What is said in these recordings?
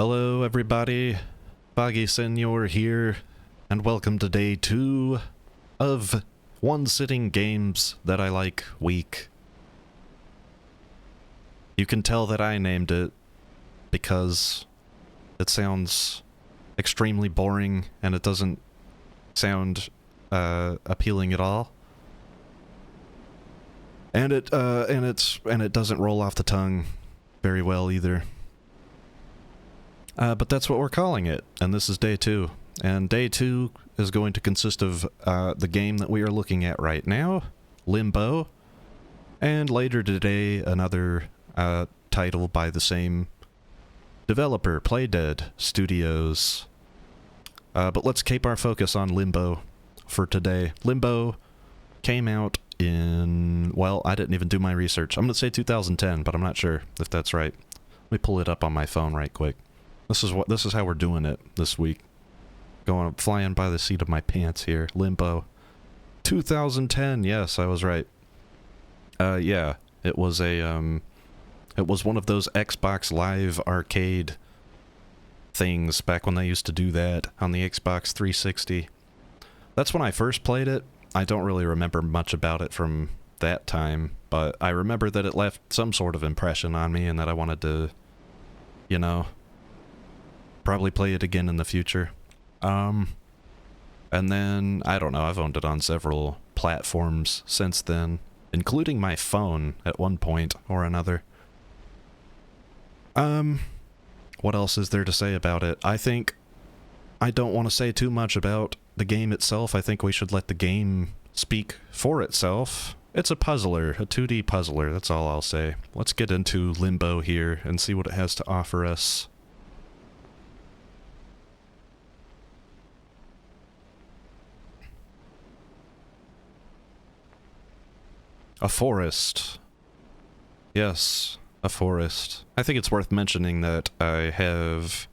Hello everybody, Foggyseñor here, and welcome to day 2 of One Sitting Games That I Like week. You can tell that I named it because it sounds extremely boring and it doesn't sound appealing at all. And it doesn't roll off the tongue very well either. But that's what we're calling it, and this is day 2. And day 2 is going to consist of the game that we are looking at right now, Limbo, and later today another title by the same developer, Playdead Studios. But let's keep our focus on Limbo for today. Limbo came out in, well, I didn't even do my research. I'm going to say 2010, but I'm not sure if that's right. Let me pull it up on my phone right quick. This is how we're doing it this week. Flying by the seat of my pants here. Limbo. 2010, yes, I was right. Yeah, it was it was one of those Xbox Live Arcade things back when they used to do that on the Xbox 360. That's when I first played it. I don't really remember much about it from that time, but I remember that it left some sort of impression on me and that I wanted to, you know, probably play it again in the future. And then, I don't know, I've owned it on several platforms since then, including my phone at one point or another. What else is there to say about it? I think I don't want to say too much about the game itself. I think we should let the game speak for itself. It's a puzzler, a 2D puzzler, that's all I'll say. Let's get into Limbo here and see what it has to offer us. A forest. Yes, a forest. I think it's worth mentioning that I have...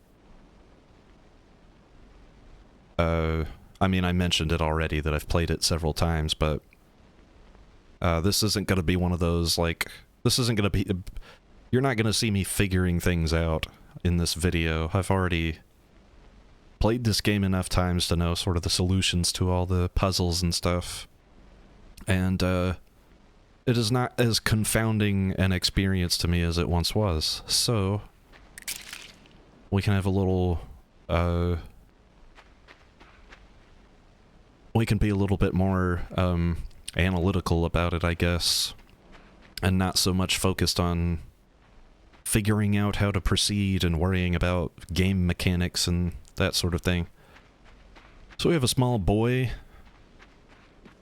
I mean, I mentioned it already that I've played it several times, but... this isn't gonna be one of those, like... This isn't gonna be... You're not gonna see me figuring things out in this video. I've already played this game enough times to know sort of the solutions to all the puzzles and stuff. And, it is not as confounding an experience to me as it once was, so we can have a little, we can be a little bit more, analytical about it, I guess, and not so much focused on figuring out how to proceed and worrying about game mechanics and that sort of thing. So we have a small boy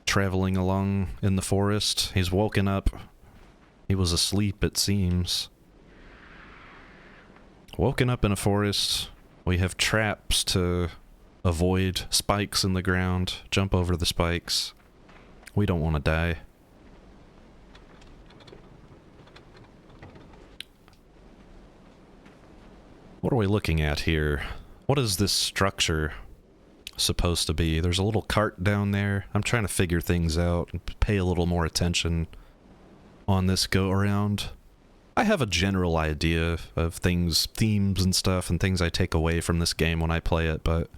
traveling along in the forest. He's woken up. He was asleep, it seems. Woken up in a forest. We have traps to avoid spikes in the ground. Jump over the spikes. We don't want to die. What are we looking at here? What is this structure supposed to be? There's a little cart down there. I'm trying to figure things out and pay a little more attention on this go around. I have a general idea of things, themes and stuff, and things I take away from this game when I play it, but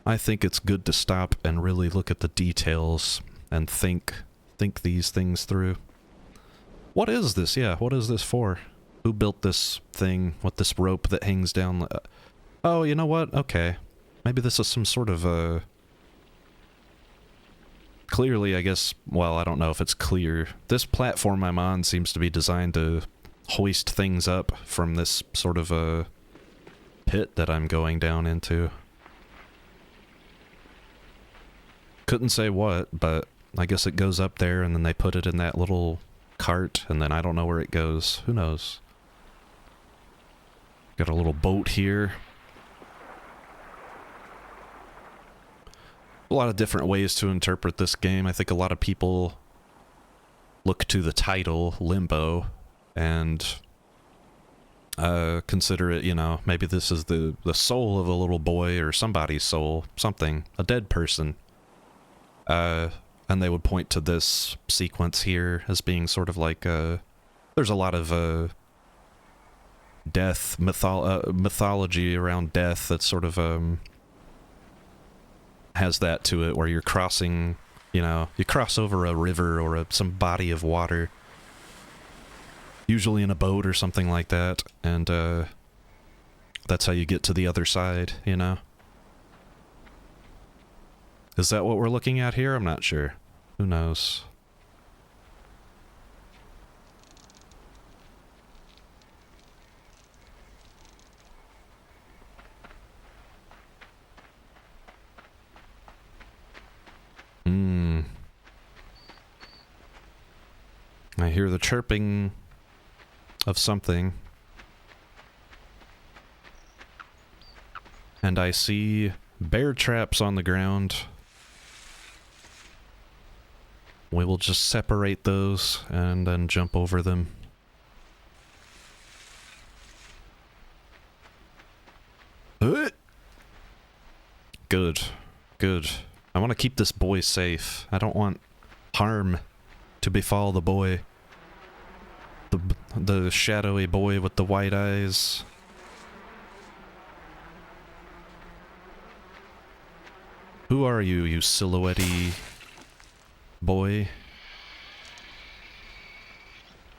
I think it's good to stop and really look at the details and think these things through. What is this? Yeah, what is this for? Who built this thing with this rope that hangs down? Oh, you know what? Okay. Maybe this is some sort of, clearly, I guess, well, I don't know if it's clear. This platform I'm on seems to be designed to hoist things up from this sort of a pit that I'm going down into. Couldn't say what, but I guess it goes up there and then they put it in that little cart and then I don't know where it goes. Who knows? Got a little boat here. A lot of different ways to interpret this game. I think a lot of people look to the title, Limbo, and consider it, you know, maybe this is the soul of a little boy or somebody's soul, something, a dead person. And they would point to this sequence here as being sort of like, there's a lot of death mythology around death that sort of has that to it, where you're crossing, you know, you cross over a river or some body of water, usually in a boat or something like that, and that's how you get to the other side, you know? Is that what we're looking at here? I'm not sure. Who knows? I hear the chirping of something. And I see bear traps on the ground. We will just separate those and then jump over them. Good. Good. I want to keep this boy safe. I don't want harm to befall the boy. The shadowy boy with the white eyes. Who are you, you silhouette-y boy?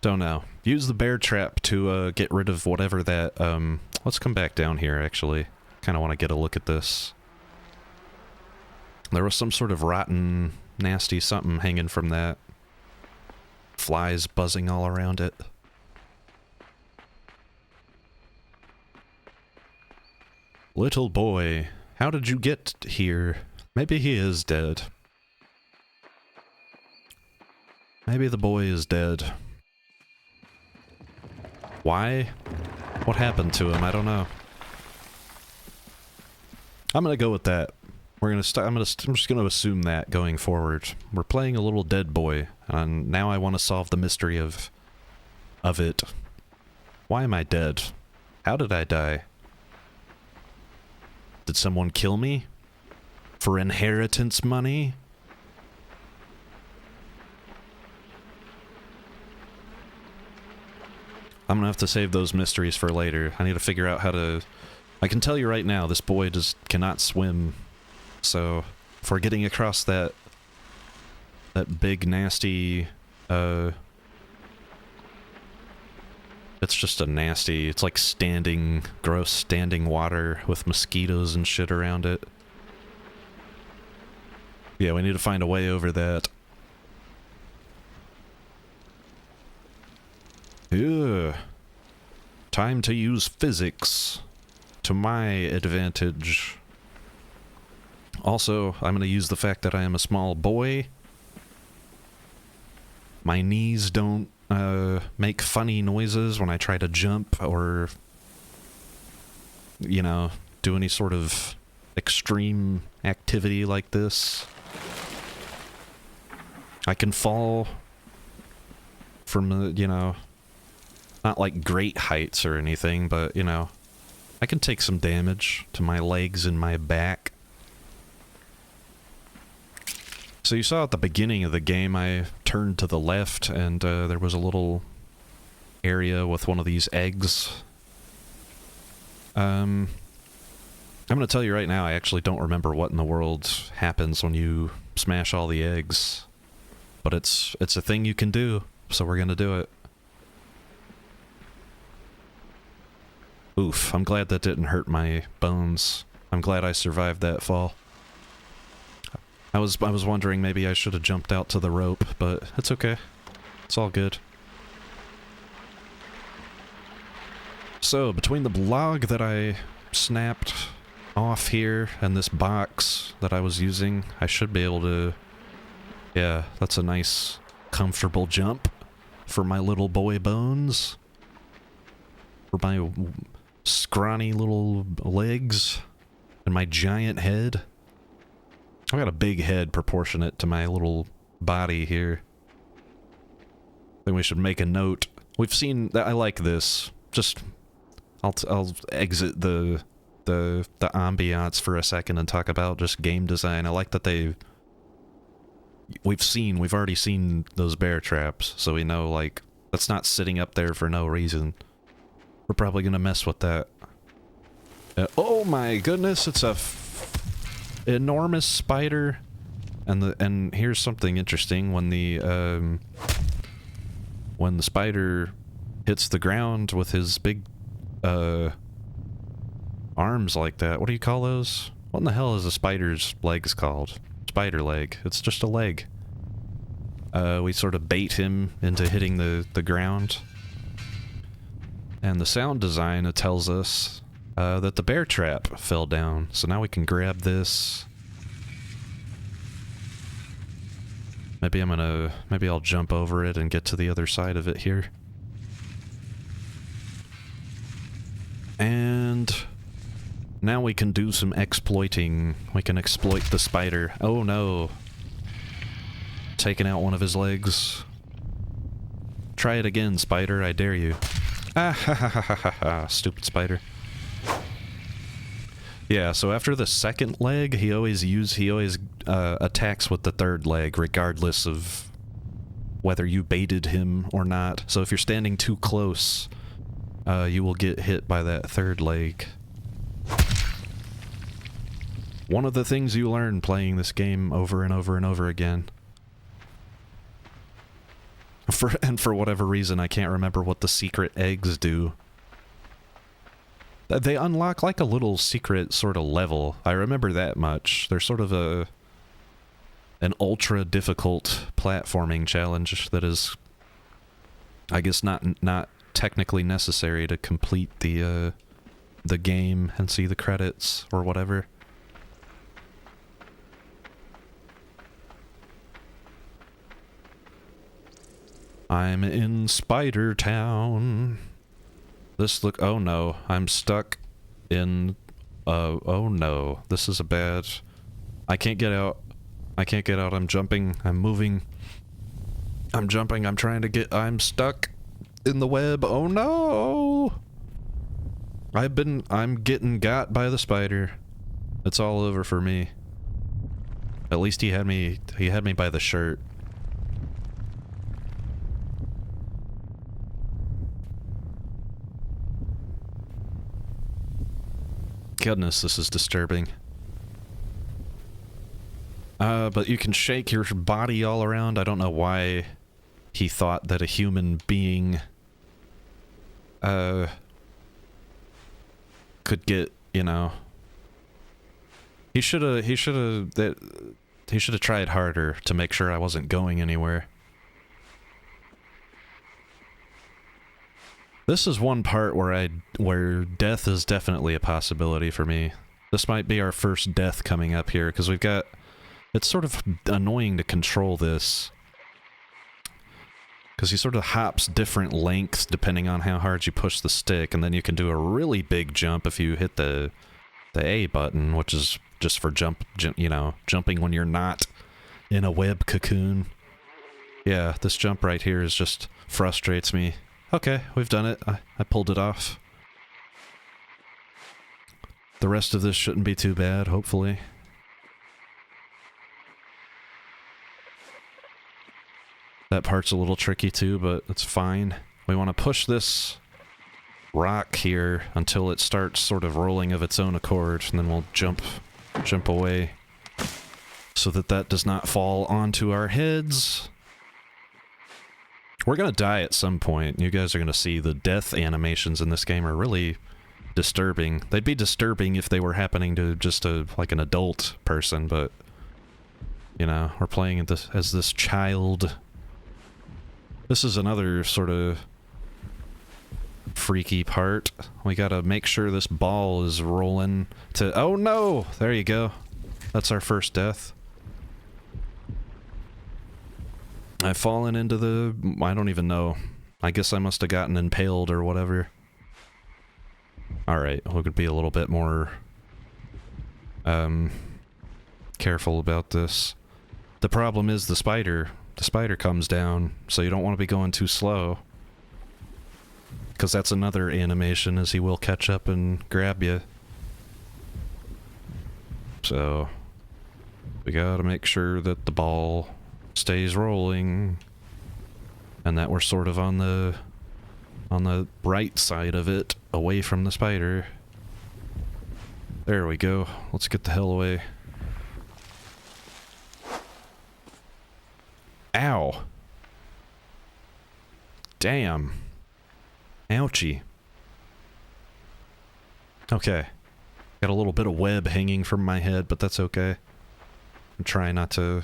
Don't know. Use the bear trap to get rid of whatever that, let's come back down here, actually. Kind of want to get a look at this. There was some sort of rotten, nasty something hanging from that. Flies buzzing all around it. Little boy, how did you get here? Maybe he is dead. Maybe the boy is dead. Why? What happened to him? I don't know. I'm gonna go with that. I'm just gonna assume that going forward. We're playing a little dead boy, and now I want to solve the mystery of it. Why am I dead? How did I die? Did someone kill me? For inheritance money? I'm gonna have to save those mysteries for later. I need to figure out how to... I can tell you right now, this boy just cannot swim. So, if we're getting across that big, nasty, it's just a nasty, it's like gross standing water with mosquitoes and shit around it. Yeah, we need to find a way over that. Ugh. Time to use physics to my advantage. Also, I'm going to use the fact that I am a small boy. My knees don't make funny noises when I try to jump or, you know, do any sort of extreme activity like this. I can fall from, you know, not like great heights or anything, but, you know, I can take some damage to my legs and my back. So you saw at the beginning of the game, I turned to the left, and there was a little area with one of these eggs. I'm going to tell you right now, I actually don't remember what in the world happens when you smash all the eggs. But it's a thing you can do, so we're going to do it. Oof, I'm glad that didn't hurt my bones. I'm glad I survived that fall. I was wondering maybe I should have jumped out to the rope, but it's okay. It's all good. So, between the log that I snapped off here and this box that I was using, I should be able to... Yeah, that's a nice, comfortable jump for my little boy bones. For my scrawny little legs and my giant head. I've got a big head proportionate to my little body here. I think we should make a note. We've seen... I like this. Just... I'll exit the ambiance for a second and talk about just game design. I like that we've already seen those bear traps, so we know, like, that's not sitting up there for no reason. We're probably gonna mess with that. Oh my goodness, it's a enormous spider. And here's something interesting. When the spider hits the ground with his big arms like that, what do you call those? What in the hell is a spider's legs called? Spider leg. It's just a leg. We sort of bait him into hitting the ground. And the sound design, it tells us that the bear trap fell down. So now we can grab this. Maybe I'll jump over it and get to the other side of it here. And now we can do some exploiting. We can exploit the spider. Oh no. Taking out one of his legs. Try it again, spider, I dare you. Ah ha ha ha ha ha, stupid spider. Yeah, so after the second leg, he always attacks with the third leg, regardless of whether you baited him or not. So if you're standing too close, you will get hit by that third leg. One of the things you learn playing this game over and over and over again. For whatever reason, I can't remember what the secret eggs do. They unlock like a little secret sort of level. I remember that much. They're sort of an ultra difficult platforming challenge that is, I guess, not technically necessary to complete the game and see the credits or whatever. I'm in Spider Town. Oh no, I'm stuck in, oh no, this is a bad, I can't get out, I'm jumping, I'm moving, I'm jumping, I'm stuck in the web, oh no! I'm getting got by the spider. It's all over for me. At least he had me by the shirt. Goodness, this is disturbing. But you can shake your body all around. I don't know why he thought that a human being could get, you know. He should have tried harder to make sure I wasn't going anywhere. This is one part where death is definitely a possibility for me. This might be our first death coming up here, because it's sort of annoying to control this. Because he sort of hops different lengths depending on how hard you push the stick, and then you can do a really big jump if you hit the A button, which is just for jumping when you're not in a web cocoon. Yeah, this jump right here just frustrates me. Okay, we've done it. I pulled it off. The rest of this shouldn't be too bad, hopefully. That part's a little tricky too, but it's fine. We want to push this rock here until it starts sort of rolling of its own accord, and then we'll jump away so that does not fall onto our heads. We're gonna die at some point. You guys are gonna see the death animations in this game are really disturbing. They'd be disturbing if they were happening to just like an adult person, but you know, we're playing as this child. This is another sort of freaky part. We gotta make sure this ball is rolling to... Oh no! There you go. That's our first death. I've fallen into the... I don't even know. I guess I must have gotten impaled or whatever. Alright, we're gonna be a little bit more... careful about this. The problem is the spider. The spider comes down, so you don't want to be going too slow. Because that's another animation, is he will catch up and grab you. So... we gotta make sure that the ball stays rolling, and that we're sort of on the On the right side of it, away from the spider. There we go. Let's get the hell away. Ow. Damn. Ouchie. Okay. Got a little bit of web hanging from my head, but that's okay. I'm trying not to...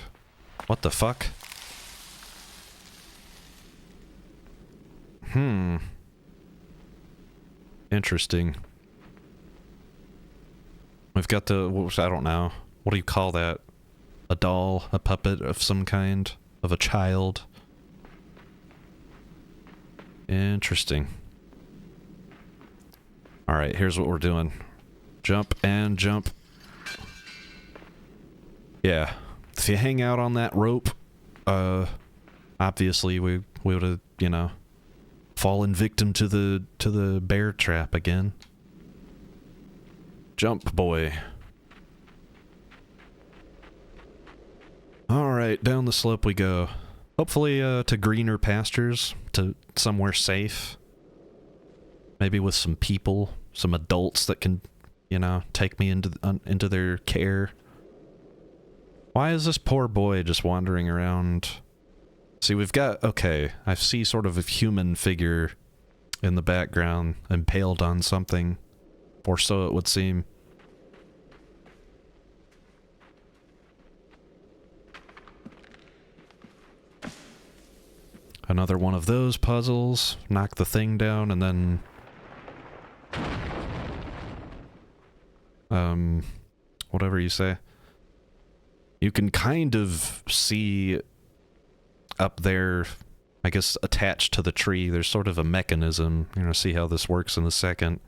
What the fuck? Interesting. We've got the... I don't know. What do you call that? A doll? A puppet of some kind? Of a child? Interesting. Alright, here's what we're doing. Jump and jump. Yeah. If you hang out on that rope, obviously we would have, you know, fallen victim to the bear trap again. Jump, boy. Alright, down the slope we go. Hopefully, to greener pastures, to somewhere safe. Maybe with some people, some adults that can, you know, take me into their care. Why is this poor boy just wandering around? See, we've got... Okay, I see sort of a human figure in the background, impaled on something. Or so it would seem. Another one of those puzzles. Knock the thing down and then... whatever you say. You can kind of see up there, I guess attached to the tree, there's sort of a mechanism. You're gonna see how this works in a second.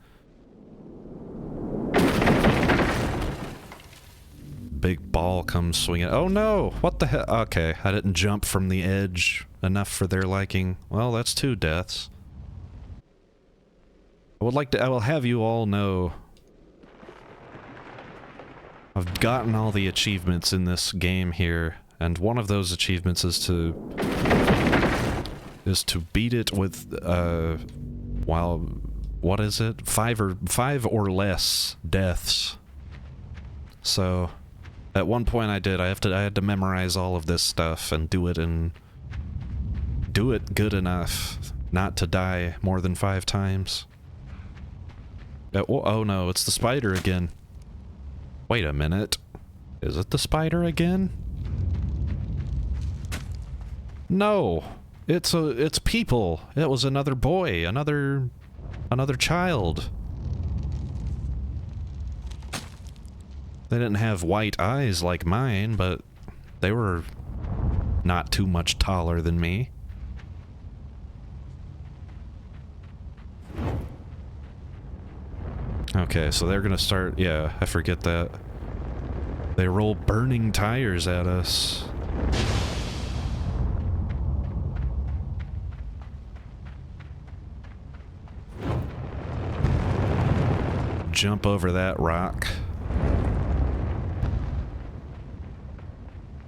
Big ball comes swinging. Oh no! What the hell? Okay, I didn't jump from the edge enough for their liking. Well, that's 2 deaths. I will have you all know I've gotten all the achievements in this game here, and one of those achievements is to beat it with what is it? 5 or less deaths. So at one point I had to memorize all of this stuff and do it good enough not to die more than 5 times. Oh no, it's the spider again. Wait a minute. Is it the spider again? No. It's people. It was another boy, another child. They didn't have white eyes like mine, but they were not too much taller than me. Okay, so they're gonna start... Yeah, I forget that. They roll burning tires at us. Jump over that rock.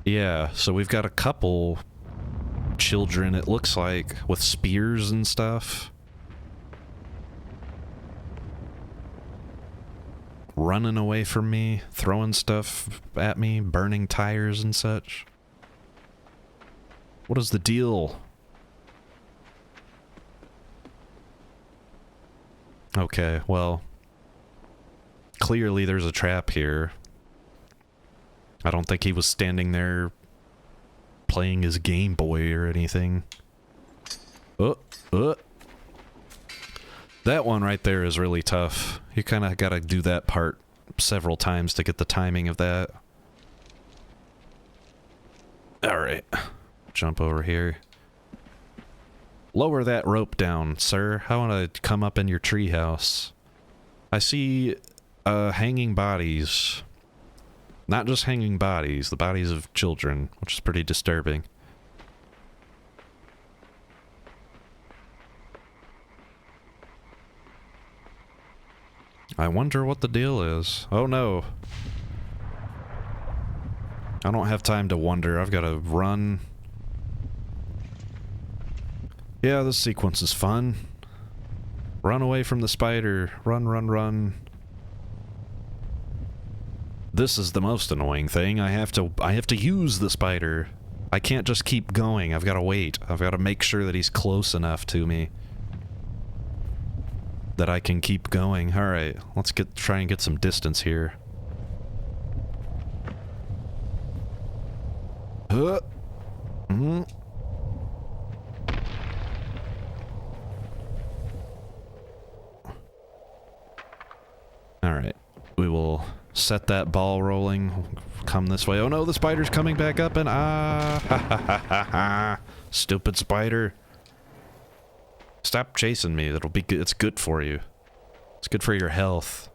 Yeah, so we've got a couple children, it looks like, with spears and stuff. Running away from me, throwing stuff at me, burning tires and such. What is the deal? Okay, well, clearly there's a trap here. I don't think he was standing there playing his Game Boy or anything. That one right there is really tough. You kind of gotta do that part several times to get the timing of that. Alright. Jump over here. Lower that rope down, sir. I want to come up in your treehouse. I see hanging bodies. Not just hanging bodies, the bodies of children, which is pretty disturbing. I wonder what the deal is. Oh no. I don't have time to wonder. I've got to run. Yeah, this sequence is fun. Run away from the spider. Run, run, run. This is the most annoying thing. I have to use the spider. I can't just keep going. I've got to wait. I've got to make sure that he's close enough to me that I can keep going. All right, let's try and get some distance here. All right, we will set that ball rolling. Come this way. Oh no, the spider's coming back up and ha ha ha ha ha. Stupid spider. Stop chasing me. That'll be good. It's good for you. It's good for your health.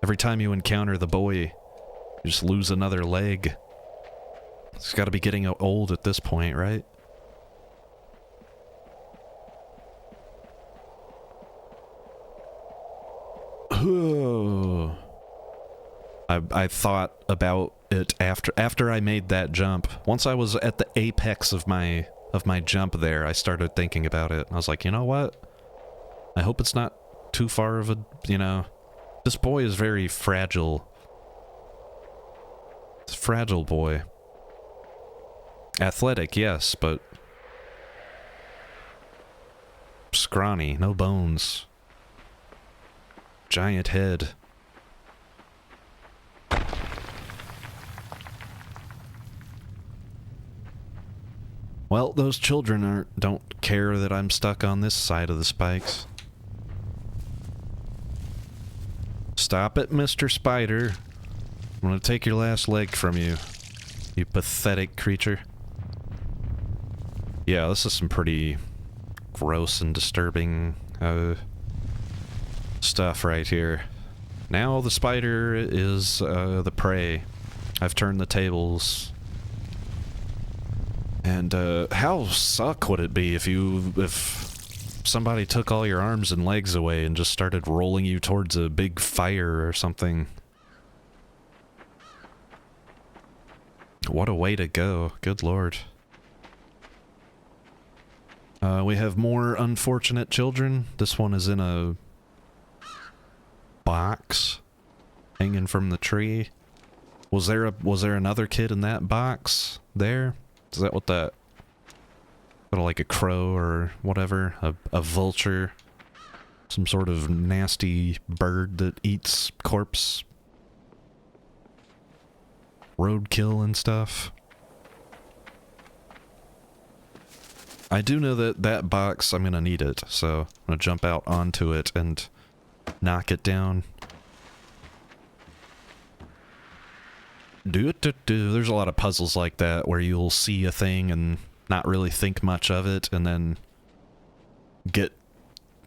Every time you encounter the boy, you just lose another leg. It's got to be getting old at this point, right? I thought about it after I made that jump. Once I was at the apex of my jump there, I started thinking about it. I was like, you know what? I hope it's not too far of a, you know... This boy is very fragile. It's a fragile boy. Athletic, yes, but... scrawny, no bones. Giant head. Well, those children don't care that I'm stuck on this side of the spikes. Stop it, Mr. Spider. I'm gonna take your last leg from you, you pathetic creature. Yeah, this is some pretty gross and disturbing stuff right here. Now the spider is the prey. I've turned the tables. And how suck would it be if somebody took all your arms and legs away and just started rolling you towards a big fire or something? What a way to go. Good lord. We have more unfortunate children. This one is in a box hanging from the tree. Was there another kid in that box there? Is that what that... sort of like a crow or whatever? A vulture? Some sort of nasty bird that eats corpse? Roadkill and stuff? I do know that that box, I'm gonna need it, so I'm gonna jump out onto it and knock it down. There's a lot of puzzles like that where you'll see a thing and not really think much of it, and then get,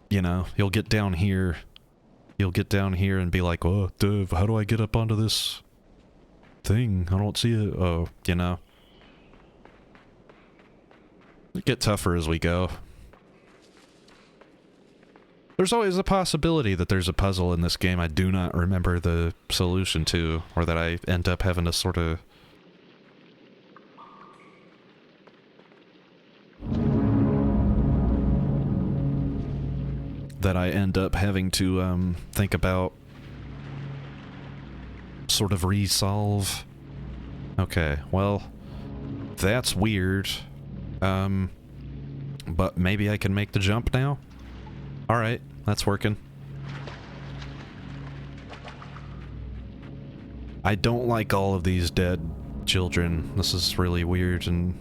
you know, you'll get down here and be like, oh, how do I get up onto this thing? I don't see it. Oh, you know. It get tougher as we go. There's always a possibility that there's a puzzle in this game I do not remember the solution to, or that I end up having to sort of... that I end up having to, think about, sort of resolve. Okay, well, that's weird. But maybe I can make the jump now? Alright, that's working. I don't like all of these dead children. This is really weird and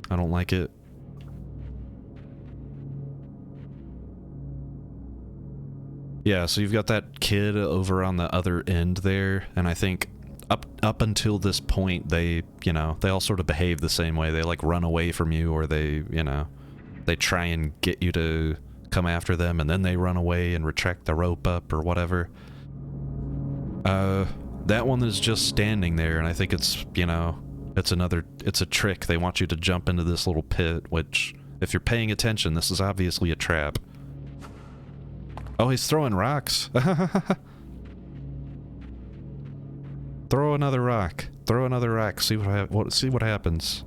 I don't like it. Yeah, so you've got that kid over on the other end there, and I think up until this point they, you know, they all sort of behave the same way. They like run away from you, or they, you know, they try and get you to come after them, and then they run away and retract the rope up or whatever. That one is just standing there, and I think it's, you know, it's a trick. They want you to jump into this little pit, which, if you're paying attention, this is obviously a trap. Oh, he's throwing rocks. Throw another rock. Throw another rock. See what happens.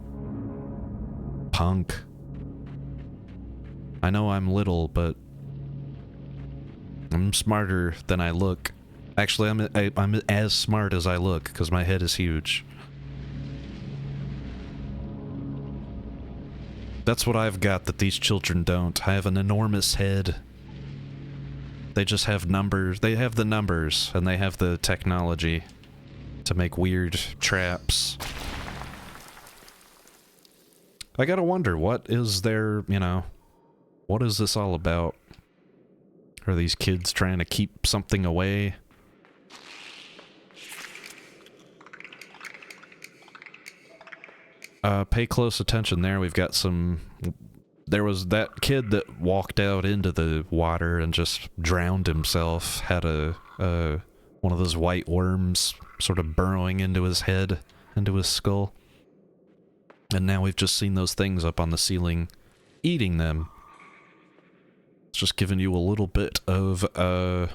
Punk. I know I'm little, but I'm smarter than I look. Actually, I'm as smart as I look, because my head is huge. That's what I've got that these children don't. I have an enormous head. They just have numbers. They have the numbers, and they have the technology to make weird traps. I gotta wonder, what is their, you know, what is this all about? Are these kids trying to keep something away? Pay close attention there. We've got some... There was that kid that walked out into the water and just drowned himself. Had a one of those white worms sort of burrowing into his head, into his skull. And now we've just seen those things up on the ceiling, eating them. It's just giving you a little bit of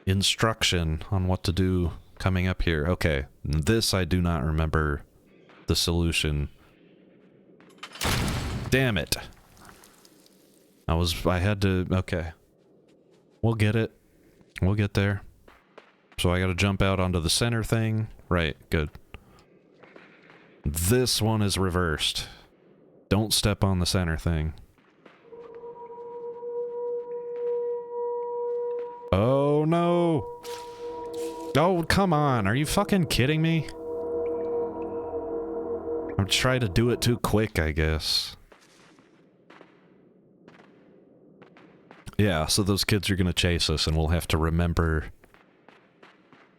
instruction on what to do coming up here. Okay, this I do not remember the solution. Damn it. I had to, okay. We'll get it. We'll get there. So I gotta jump out onto the center thing. Right, good. This one is reversed. Don't step on the center thing. Oh no! Oh, come on, are you fucking kidding me? I'm trying to do it too quick, I guess. Yeah, so those kids are gonna chase us, and we'll have to remember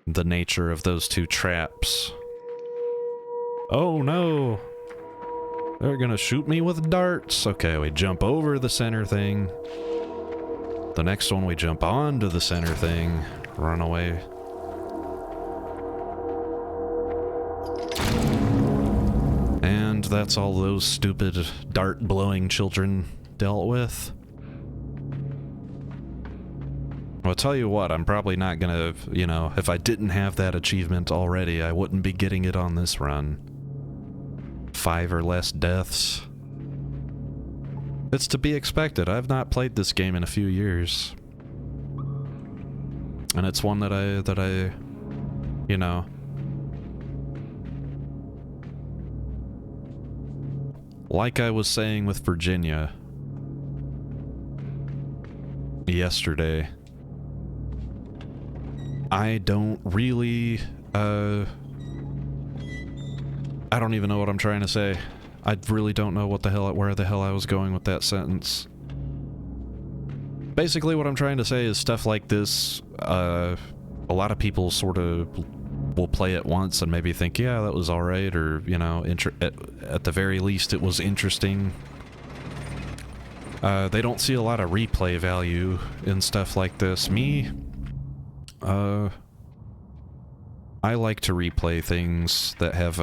the nature of those two traps. Oh no! They're gonna shoot me with darts! Okay, we jump over the center thing. The next one we jump onto the center thing. Run away. And that's all those stupid dart-blowing children dealt with. I'll tell you what, I'm probably not gonna, you know, if I didn't have that achievement already, I wouldn't be getting it on this run. 5 or less deaths. It's to be expected. I've not played this game in a few years. And it's one that I, you know... Like I was saying with Virginia yesterday, I don't really, I don't even know what I'm trying to say. I really don't know where the hell I was going with that sentence. Basically what I'm trying to say is stuff like this, a lot of people sort of will play it once and maybe think, yeah, that was alright, or, you know, at the very least it was interesting. They don't see a lot of replay value in stuff like this. Me, I like to replay things that have,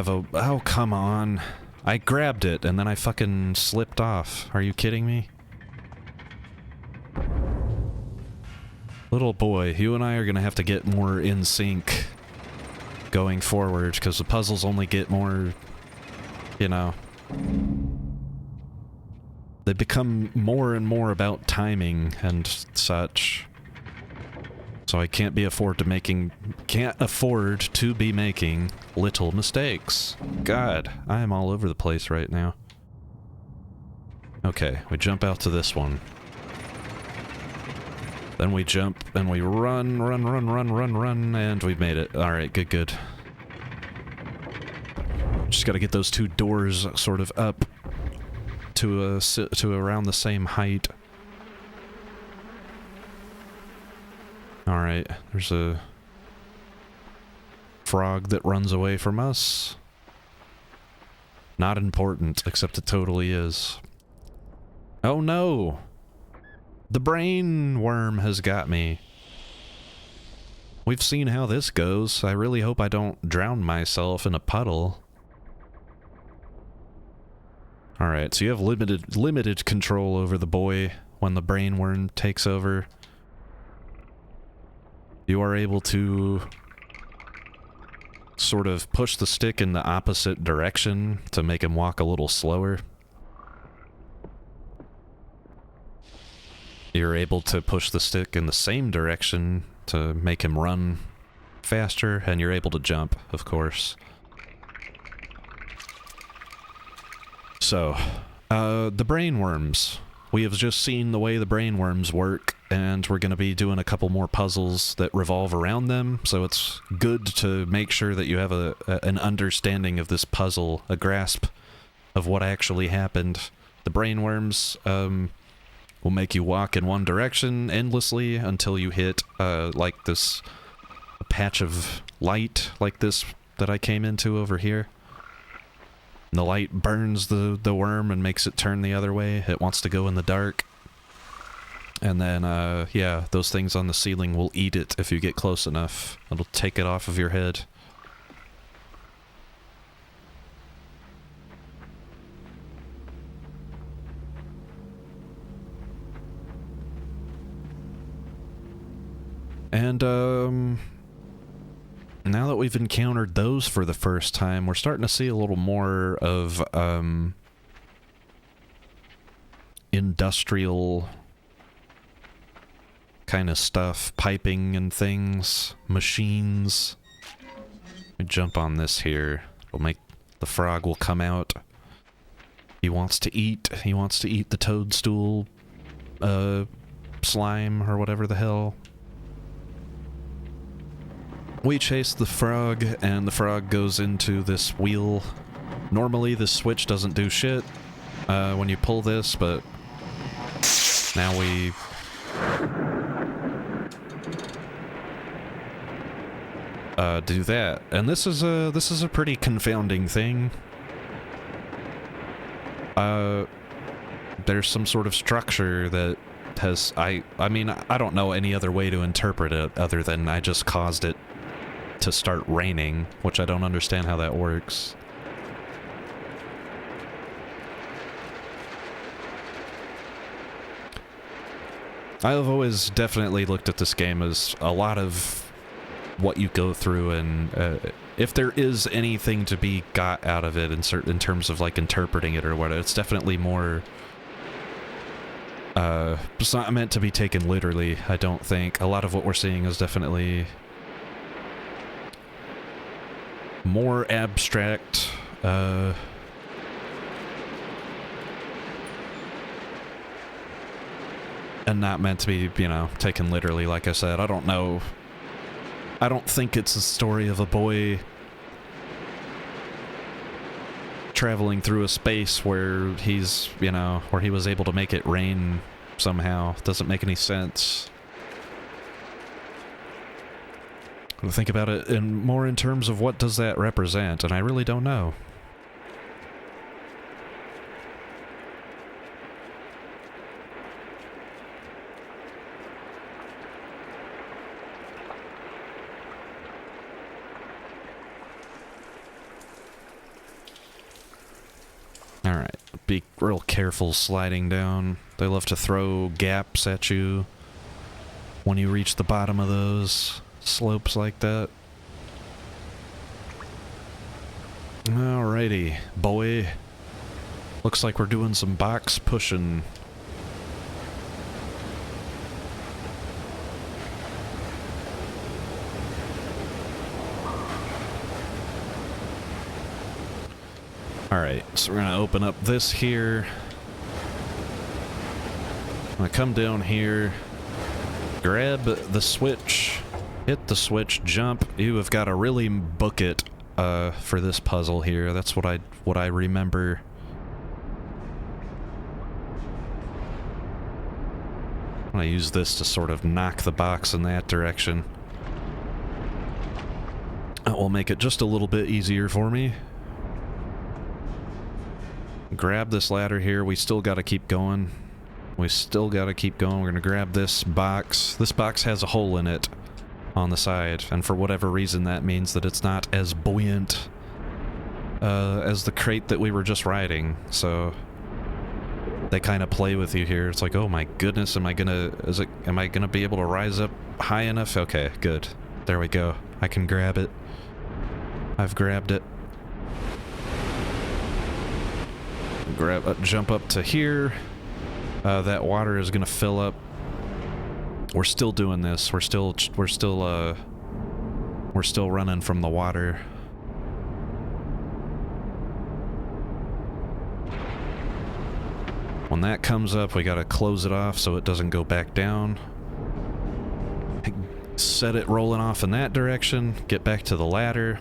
oh, come on. I grabbed it and then I fucking slipped off. Are you kidding me? Little boy, you and I are gonna have to get more in sync going forward, because the puzzles only get more, you know... They become more and more about timing and such. So I can't afford to be making little mistakes. God, I am all over the place right now. Okay, we jump out to this one. Then we jump, and we run, and we've made it. Alright, good. Just gotta get those two doors sort of up to around the same height. Alright, there's a frog that runs away from us. Not important, except it totally is. Oh no! The brain worm has got me. We've seen how this goes. I really hope I don't drown myself in a puddle. Alright, so you have limited control over the boy when the brain worm takes over. You are able to sort of push the stick in the opposite direction to make him walk a little slower. You're able to push the stick in the same direction to make him run faster, and you're able to jump, of course. So, the brainworms. We have just seen the way the brainworms work, and we're going to be doing a couple more puzzles that revolve around them, so it's good to make sure that you have an understanding of this puzzle, a grasp of what actually happened. The brainworms will make you walk in one direction endlessly until you hit, like this patch of light like this that I came into over here. And the light burns the worm and makes it turn the other way. It wants to go in the dark. And then, yeah, those things on the ceiling will eat it if you get close enough. It'll take it off of your head. And, now that we've encountered those for the first time, we're starting to see a little more of, industrial kind of stuff, piping and things, machines. We jump on this here. It'll make the frog will come out. He wants to eat. He wants to eat the toadstool, slime or whatever the hell. We chase the frog, and the frog goes into this wheel. Normally, this switch doesn't do shit when you pull this, but now we... do that. And this is a pretty confounding thing. There's some sort of structure that has... I mean, I don't know any other way to interpret it other than I just caused it to start raining, which I don't understand how that works. I've always definitely looked at this game as a lot of what you go through, and if there is anything to be got out of it in terms of like interpreting it or what, it's definitely more it's not meant to be taken literally. I don't think a lot of what we're seeing is definitely more abstract, and not meant to be, you know, taken literally. Like I said, I don't know. I don't think it's a story of a boy traveling through a space where he's, you know, where he was able to make it rain somehow. It doesn't make any sense. Think about it more in terms of what does that represent, and I really don't know. Alright, be real careful sliding down. They love to throw gaps at you when you reach the bottom of those slopes like that. Alrighty, boy. Looks like we're doing some box pushing. Alright, so we're gonna open up this here. I'm gonna come down here, grab the switch, hit the switch, jump. You have got to really book it for this puzzle here. That's what I remember. I'm gonna use this to sort of knock the box in that direction. That will make it just a little bit easier for me. Grab this ladder here. We still got to keep going. We still got to keep going. We're gonna grab this box. This box has a hole in it on the side, and for whatever reason that means that it's not as buoyant as the crate that we were just riding, so they kind of play with you here. It's like, oh my goodness, am I gonna be able to rise up high enough? Okay, good. There we go. I can grab it. I've grabbed it. Jump up to here. That water is gonna fill up We're still doing this. We're still running from the water. When that comes up, we gotta close it off so it doesn't go back down. Set it rolling off in that direction, get back to the ladder.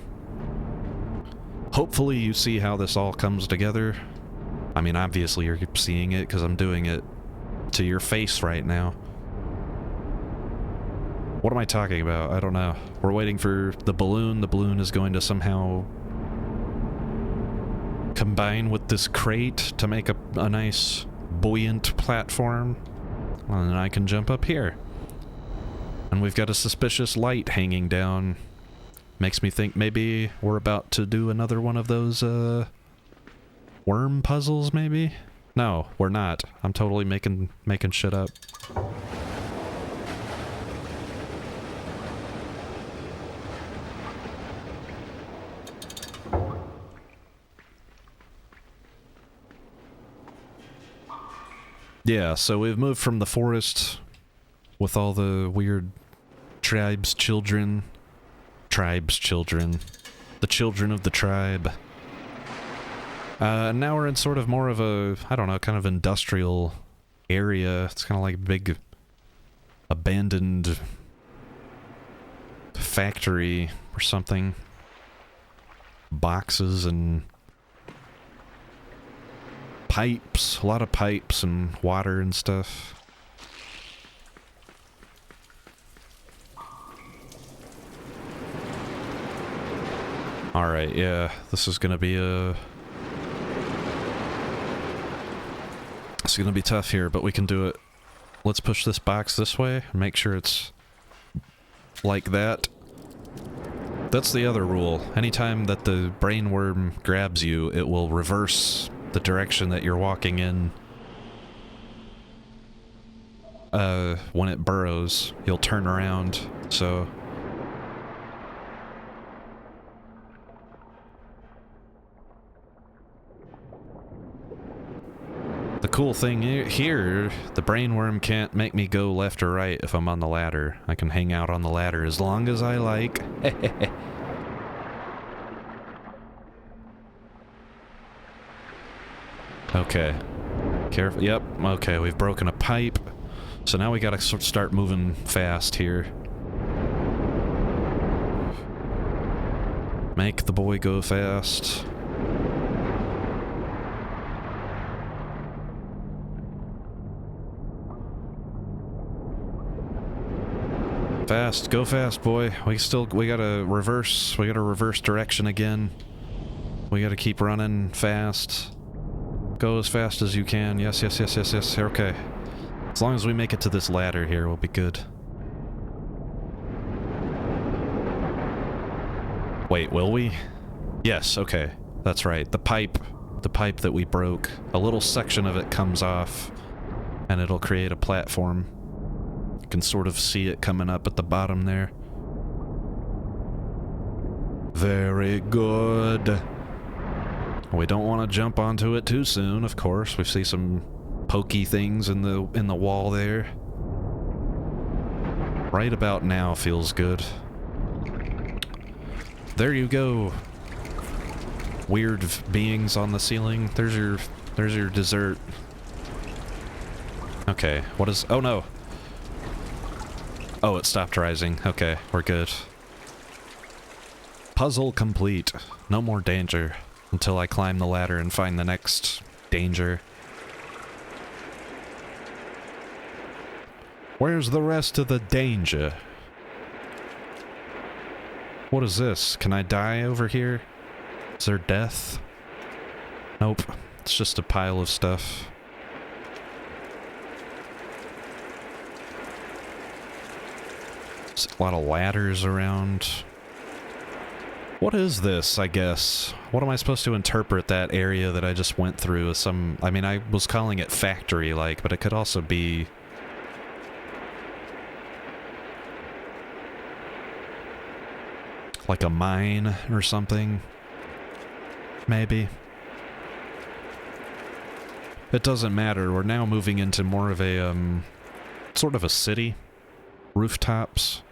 Hopefully you see how this all comes together. I mean, obviously you're seeing it because I'm doing it to your face right now. What am I talking about? I don't know. We're waiting for the balloon. The balloon is going to somehow combine with this crate to make a nice buoyant platform. And then I can jump up here. And we've got a suspicious light hanging down. Makes me think maybe we're about to do another one of those, worm puzzles, maybe? No, we're not. I'm totally making shit up. Yeah, so we've moved from the forest with all the weird tribes' children. The children of the tribe. Now we're in sort of more of a, I don't know, kind of industrial area. It's kind of like a big abandoned factory or something. Boxes and pipes, a lot of pipes and water and stuff. Alright, yeah, this is gonna be it's gonna be tough here, but we can do it. Let's push this box this way, make sure it's like that. That's the other rule. Anytime that the brainworm grabs you, it will reverse the direction that you're walking in. When it burrows, you'll turn around, so... The cool thing here, the brainworm can't make me go left or right if I'm on the ladder. I can hang out on the ladder as long as I like. Okay. Careful. Yep. Okay, we've broken a pipe. So now we gotta start moving fast here. Make the boy go fast. Fast, go fast, boy. We gotta reverse direction again. We gotta keep running fast. Go as fast as you can. Yes, yes, yes, yes, yes. Okay. As long as we make it to this ladder here, we'll be good. Wait, will we? Yes, okay. That's right. The pipe that we broke, a little section of it comes off, and it'll create a platform. You can sort of see it coming up at the bottom there. Very good. We don't want to jump onto it too soon, of course. We see some pokey things in the wall there. Right about now feels good. There you go. Weird beings on the ceiling. There's your dessert. Okay, what is... Oh no! Oh, it stopped rising. Okay, we're good. Puzzle complete. No more danger. Until I climb the ladder and find the next danger. Where's the rest of the danger? What is this? Can I die over here? Is there death? Nope. It's just a pile of stuff. There's a lot of ladders around. What is this, I guess? What am I supposed to interpret that area that I just went through as some... I mean, I was calling it factory-like, but it could also be... like a mine or something? Maybe. It doesn't matter. We're now moving into more of a, sort of a city. rooftops.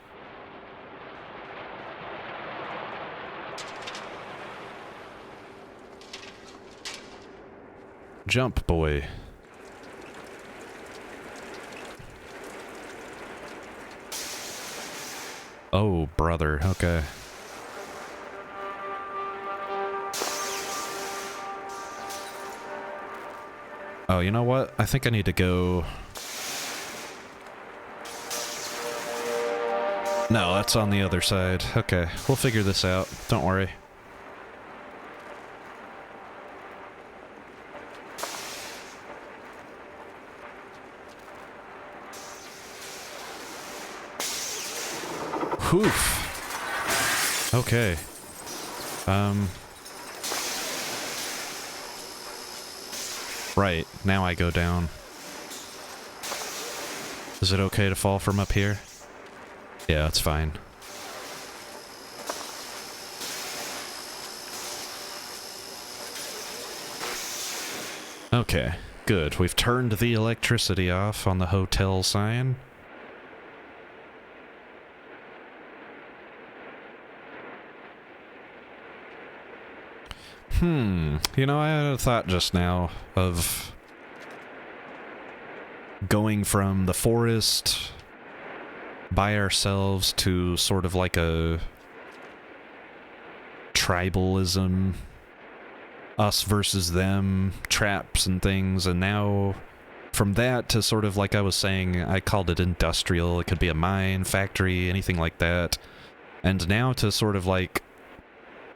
Jump, boy. Oh, brother. Okay. Oh, you know what? I think I need to go... No, that's on the other side. Okay, we'll figure this out. Don't worry. Oof. Okay. Right, now I go down. Is it okay to fall from up here? Yeah, it's fine. Okay, good. We've turned the electricity off on the hotel sign. You know, I had a thought just now of going from the forest by ourselves to sort of like a tribalism, us versus them, traps and things, and now from that to sort of like I was saying, I called it industrial, it could be a mine, factory, anything like that, and now to sort of like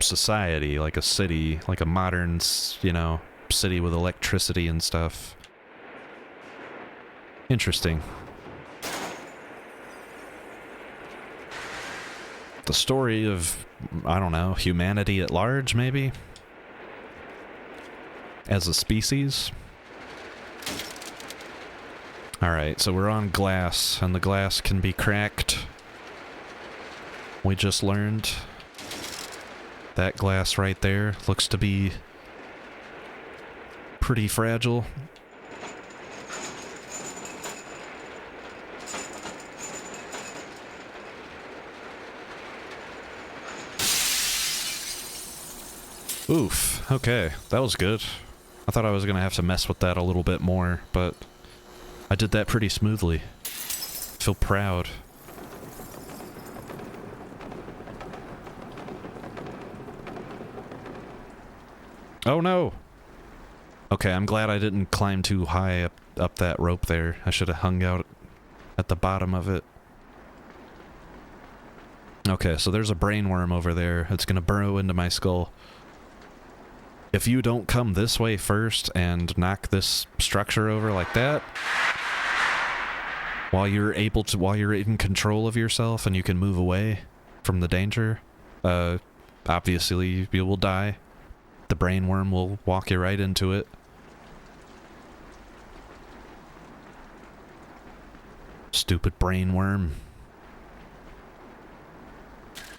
society, like a city, like a modern, you know, city with electricity and stuff. Interesting. The story of, I don't know, humanity at large, maybe? As a species? Alright, so we're on glass, and the glass can be cracked. We just learned. That glass right there looks to be pretty fragile. Oof, okay, that was good. I thought I was gonna have to mess with that a little bit more, but I did that pretty smoothly. Feel proud. Oh no! Okay, I'm glad I didn't climb too high up that rope there. I should have hung out at the bottom of it. Okay, so there's a brainworm over there. It's gonna burrow into my skull. If you don't come this way first and knock this structure over like that, while you're in control of yourself and you can move away from the danger, obviously you will die. The brainworm will walk you right into it. Stupid brainworm.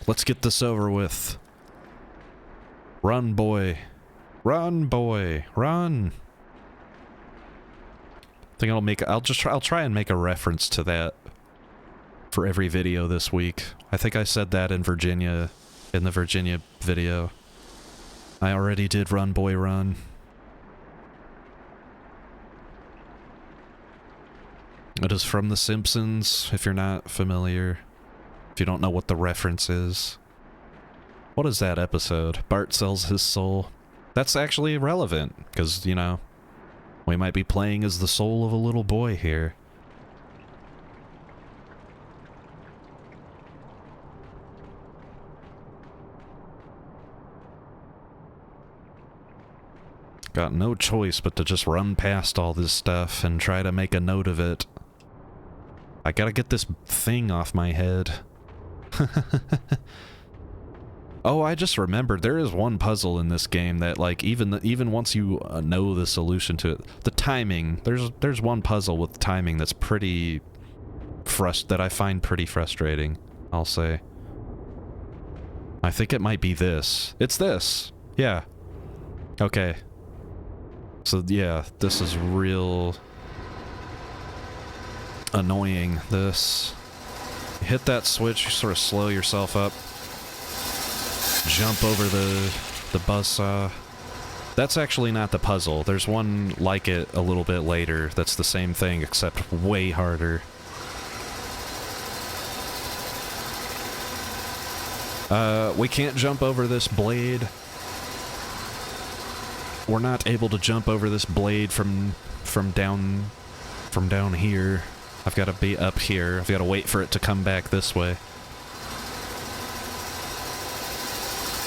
Let's get this over with. Run, boy. Run, boy. Run. I think I'll try and make a reference to that for every video this week. I think I said that in the Virginia video. I already did Run, Boy, Run. It is from The Simpsons, if you're not familiar. If you don't know what the reference is. What is that episode? Bart sells his soul. That's actually relevant, because, you know, we might be playing as the soul of a little boy here. Got no choice but to just run past all this stuff and try to make a note of it. I gotta get this thing off my head. Oh, I just remembered, there is one puzzle in this game that, like, even once you know the solution to it, the timing, there's one puzzle with timing that's pretty that I find pretty frustrating, I'll say. I think it might be this. It's this! Yeah. Okay. So, yeah, this is real annoying, this. Hit that switch, you sort of slow yourself up. Jump over the buzzsaw. That's actually not the puzzle. There's one like it a little bit later that's the same thing, except way harder. We can't jump over this blade. We're not able to jump over this blade from down here. I've got to be up here. I've got to wait for it to come back this way.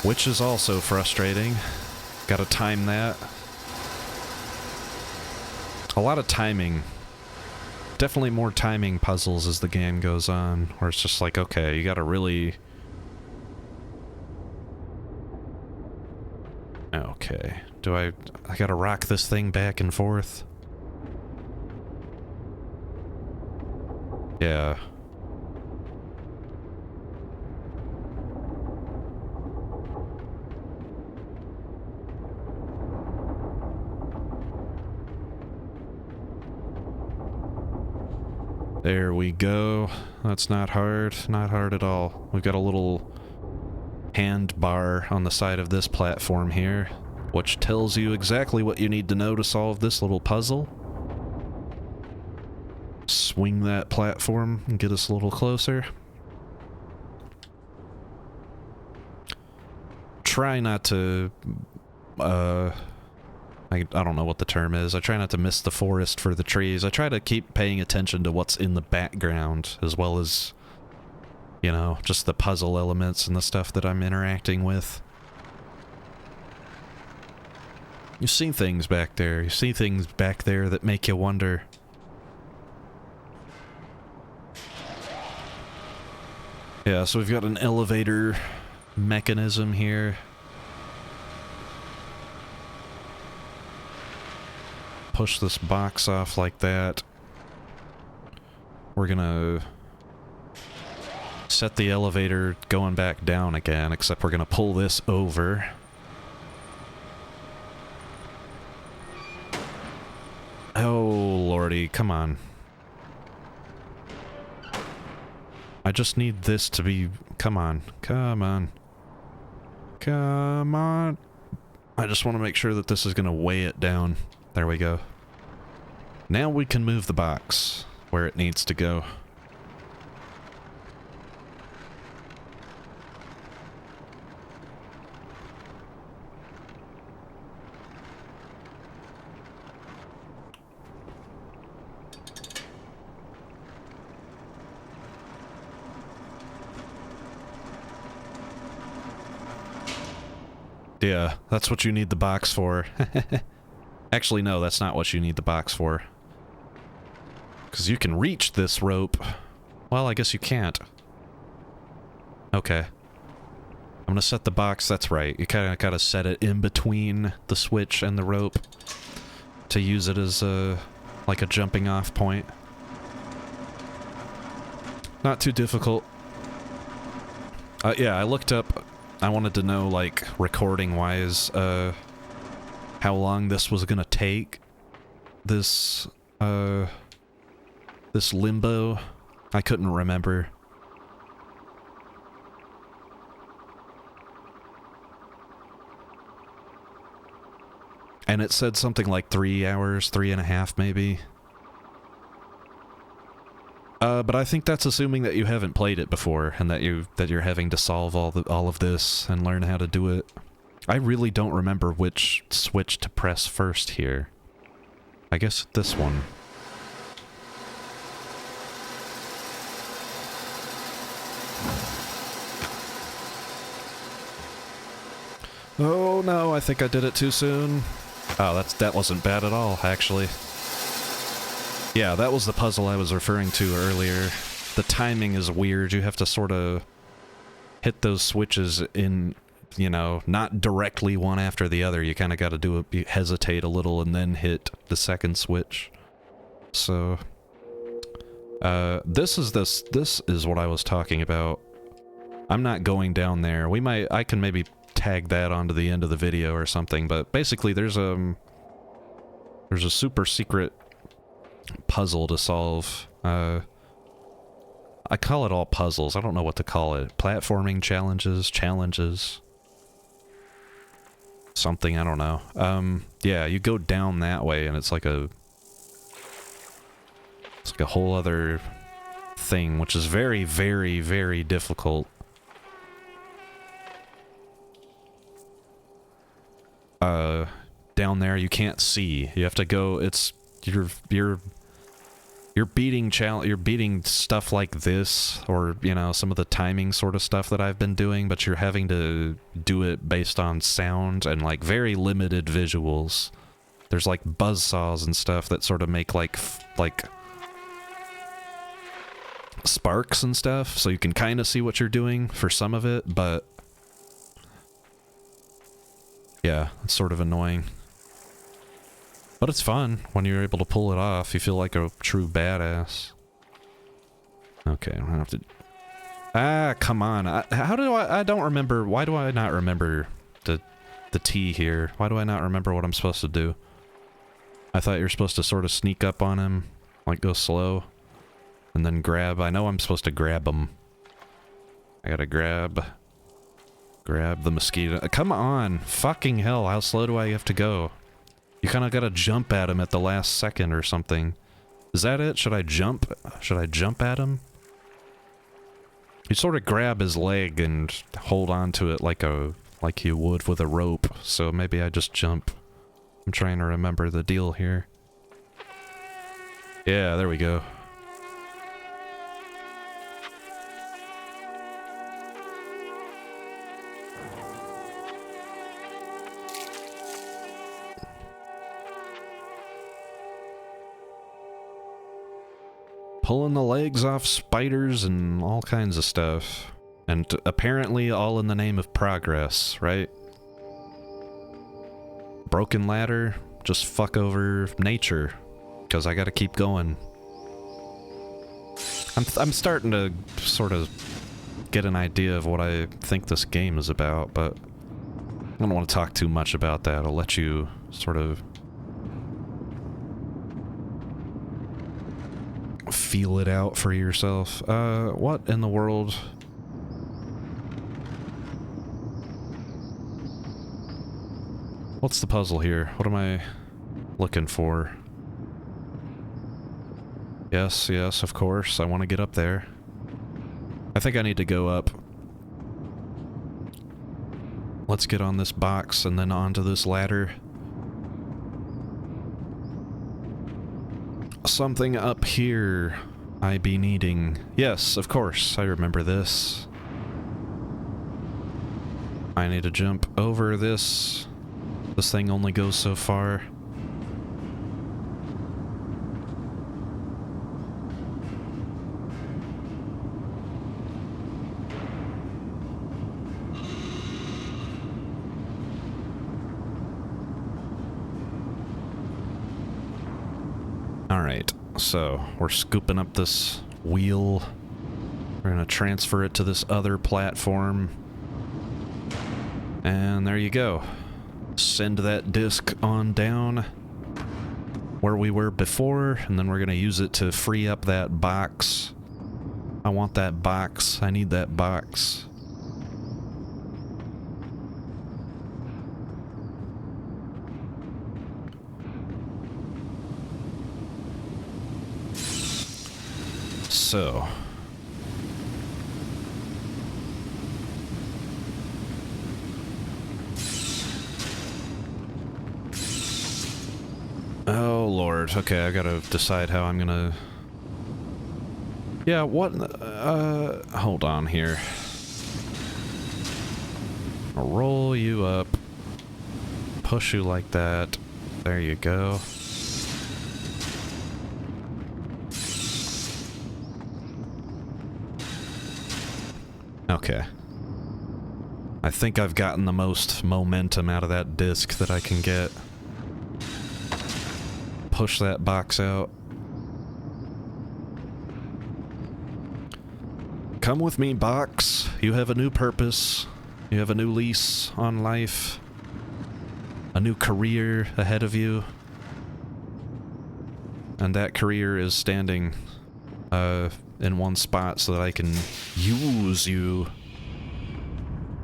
Which is also frustrating. Got to time that. A lot of timing. Definitely more timing puzzles as the game goes on, where it's just like, okay, you got to really... Okay. Do I gotta rock this thing back and forth? Yeah. There we go. That's not hard. Not hard at all. We've got a little hand bar on the side of this platform here, which tells you exactly what you need to know to solve this little puzzle. Swing that platform and get us a little closer. Try not to, I don't know what the term is. I try not to miss the forest for the trees. I try to keep paying attention to what's in the background, as well as, you know, just the puzzle elements and the stuff that I'm interacting with. You see things back there. You see things back there that make you wonder. Yeah, so we've got an elevator mechanism here. Push this box off like that. We're gonna set the elevator going back down again, except we're gonna pull this over. Oh, lordy, come on. I just need this to be... Come on. Come on. Come on. I just want to make sure that this is going to weigh it down. There we go. Now we can move the box where it needs to go. Yeah, that's what you need the box for. Actually, no, that's not what you need the box for. Because you can reach this rope. Well, I guess you can't. Okay. I'm gonna set the box, that's right. You kinda gotta set it in between the switch and the rope to use it as a, like a jumping off point. Not too difficult. Yeah, I looked up... I wanted to know, like, recording-wise, how long this was gonna take. This Limbo. I couldn't remember. And it said something like 3 hours, 3.5 maybe. But I think that's assuming that you haven't played it before, and that you're having to solve all of this and learn how to do it. I really don't remember which switch to press first here. I guess this one. Oh no, I think I did it too soon. Oh, that wasn't bad at all, actually. Yeah, that was the puzzle I was referring to earlier. The timing is weird. You have to sort of hit those switches in, you know, not directly one after the other. You kind of got to do it, hesitate a little and then hit the second switch. So, this is what I was talking about. I'm not going down there. I can maybe tag that onto the end of the video or something, but basically there's a super secret puzzle to solve. I call it all puzzles. I don't know what to call it. Platforming challenges. Something, I don't know. Yeah, you go down that way and it's like a whole other thing, which is very, very, very difficult. Down there you can't see. You have to go, you're beating stuff like this, or, you know, some of the timing sort of stuff that I've been doing, but you're having to do it based on sound and, like, very limited visuals. There's, like, buzzsaws and stuff that sort of make, like sparks and stuff, so you can kind of see what you're doing for some of it, but yeah, it's sort of annoying. But it's fun when you're able to pull it off. You feel like a true badass. Okay, I'm gonna have to... Ah, come on. I don't remember... Why do I not remember the T here? Why do I not remember what I'm supposed to do? I thought you're supposed to sort of sneak up on him, like go slow, and then grab. I know I'm supposed to grab him. I gotta grab the mosquito. Come on! Fucking hell, how slow do I have to go? You kind of gotta jump at him at the last second or something. Is that it? Should I jump? Should I jump at him? You sort of grab his leg and hold on to it like you would with a rope. So maybe I just jump. I'm trying to remember the deal here. Yeah, there we go. Pulling the legs off spiders and all kinds of stuff. And apparently all in the name of progress, right? Broken ladder, just fuck over nature. Because I gotta keep going. I'm starting to sort of get an idea of what I think this game is about, but I don't want to talk too much about that. I'll let you sort of feel it out for yourself. What in the world? What's the puzzle here? What am I looking for? Yes, of course. I want to get up there. I think I need to go up. Let's get on this box and then onto this ladder. Something up here I be needing. Yes, of course, I remember this. I need to jump over this. This thing only goes so far. Alright, so we're scooping up this wheel. We're gonna transfer it to this other platform. And there you go. Send that disc on down where we were before, and then we're gonna use it to free up that box. I want that box. I need that box. So, oh Lord, okay, I gotta decide how I'm gonna... Yeah, what... hold on here. I'll roll you up. Push you like that. There you go. Okay. I think I've gotten the most momentum out of that disc that I can get. Push that box out. Come with me, box. You have a new purpose. You have a new lease on life. A new career ahead of you. And that career is standing in one spot so that I can use you.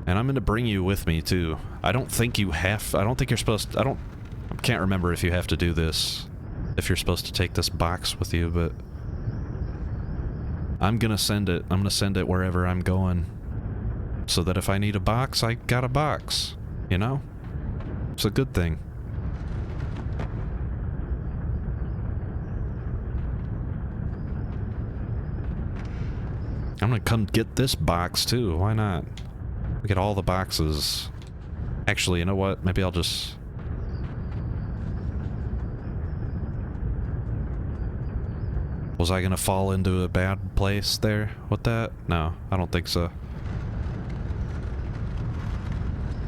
And I'm gonna bring you with me, too. I don't think you're supposed to, I can't remember if you have to do this, if you're supposed to take this box with you, but I'm gonna send it. I'm gonna send it wherever I'm going, so that if I need a box, I got a box, you know? It's a good thing. I'm gonna come get this box, too. Why not? Get all the boxes. Actually, you know what? Maybe I'll just... Was I gonna fall into a bad place there with that? No, I don't think so.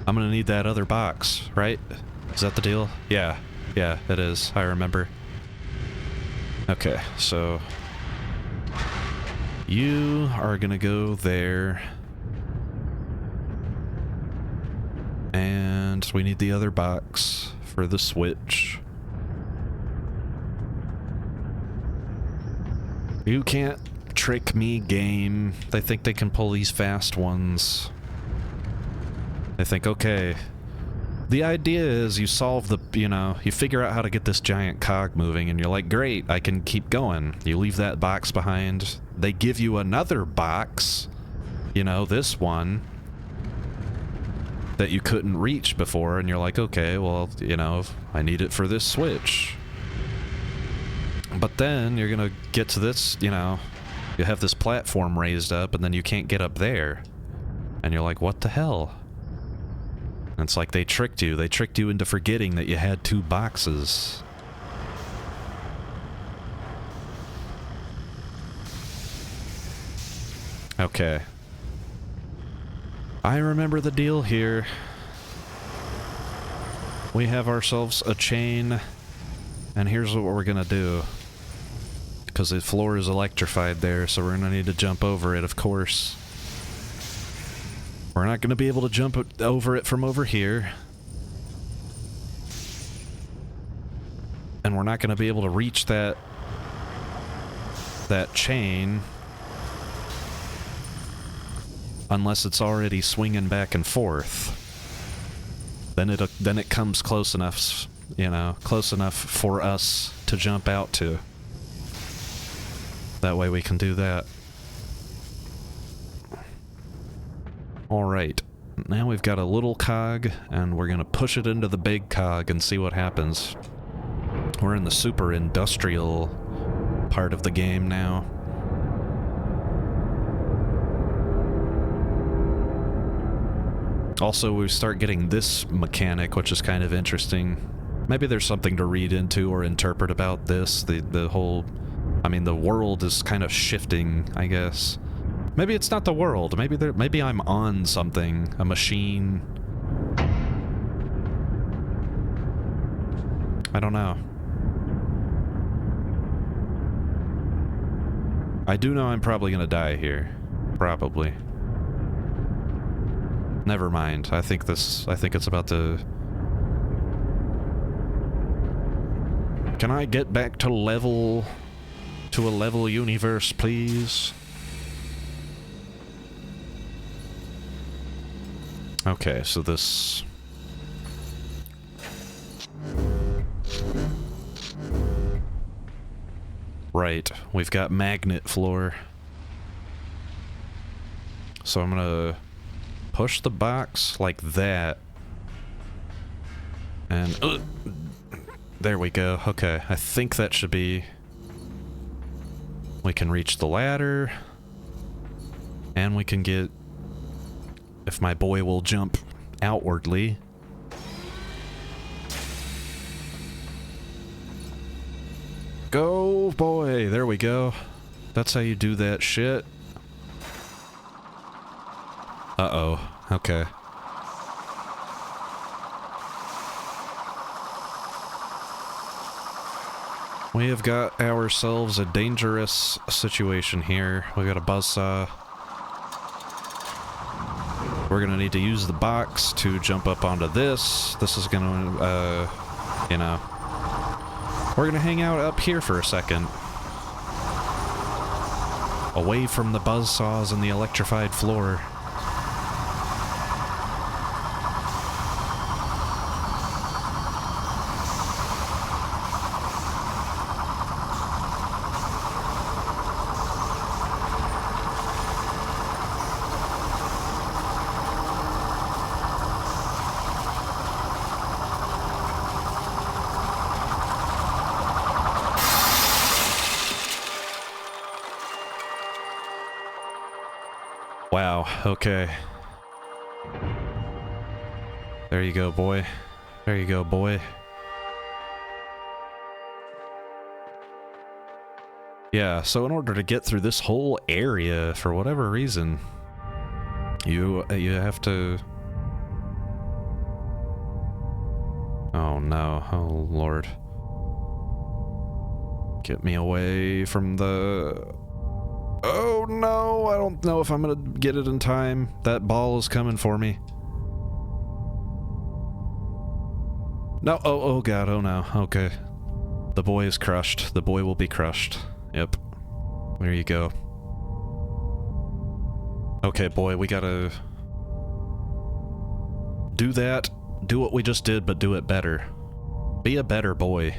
I'm gonna need that other box, right? Is that the deal? Yeah. Yeah, it is. I remember. Okay, so... You are gonna go there. And we need the other box for the switch. You can't trick me, game. They think they can pull these fast ones. They think, okay, the idea is you solve the, you figure out how to get this giant cog moving, and you're like, great, I can keep going. You leave that box behind. They give you another box, this one, that you couldn't reach before, and you're like, okay, well, I need it for this switch. But then you're gonna get to this, you have this platform raised up, and then you can't get up there. And you're like, what the hell? And it's like they tricked you. They tricked you into forgetting that you had two boxes. Okay. I remember the deal here. We have ourselves a chain, and here's what we're gonna do. Because the floor is electrified there, so we're gonna need to jump over it, of course. We're not gonna be able to jump over it from over here. And we're not gonna be able to reach that chain unless it's already swinging back and forth. Then it comes close enough, close enough for us to jump out to. That way we can do that. Alright, now we've got a little cog, and we're gonna push it into the big cog and see what happens. We're in the super industrial part of the game now. Also, we start getting this mechanic, which is kind of interesting. Maybe there's something to read into or interpret about this. The whole... the world is kind of shifting, I guess. Maybe it's not the world. Maybe I'm on something. A machine. I don't know. I do know I'm probably gonna die here. Probably. Never mind. I think it's about to... Can I get back to a level universe, please? Okay, so this... Right, we've got magnet floor. So I'm gonna push the box like that. And... there we go. Okay, I think that should be... We can reach the ladder. And we can get... If my boy will jump outwardly. Go, boy! There we go. That's how you do that shit. Uh-oh. Okay. We have got ourselves a dangerous situation here. We've got a buzzsaw. We're gonna need to use the box to jump up onto this. This is gonna, We're gonna hang out up here for a second. Away from the buzzsaws and the electrified floor. Wow, okay. There you go, boy. There you go, boy. Yeah, so in order to get through this whole area, for whatever reason, you have to... Oh no, oh lord. Get me away from the... Oh no, I don't know if I'm gonna get it in time. That ball is coming for me. No, oh god, oh no, okay. The boy is crushed. The boy will be crushed. Yep. There you go. Okay, boy, we gotta... do that. Do what we just did, but do it better. Be a better boy.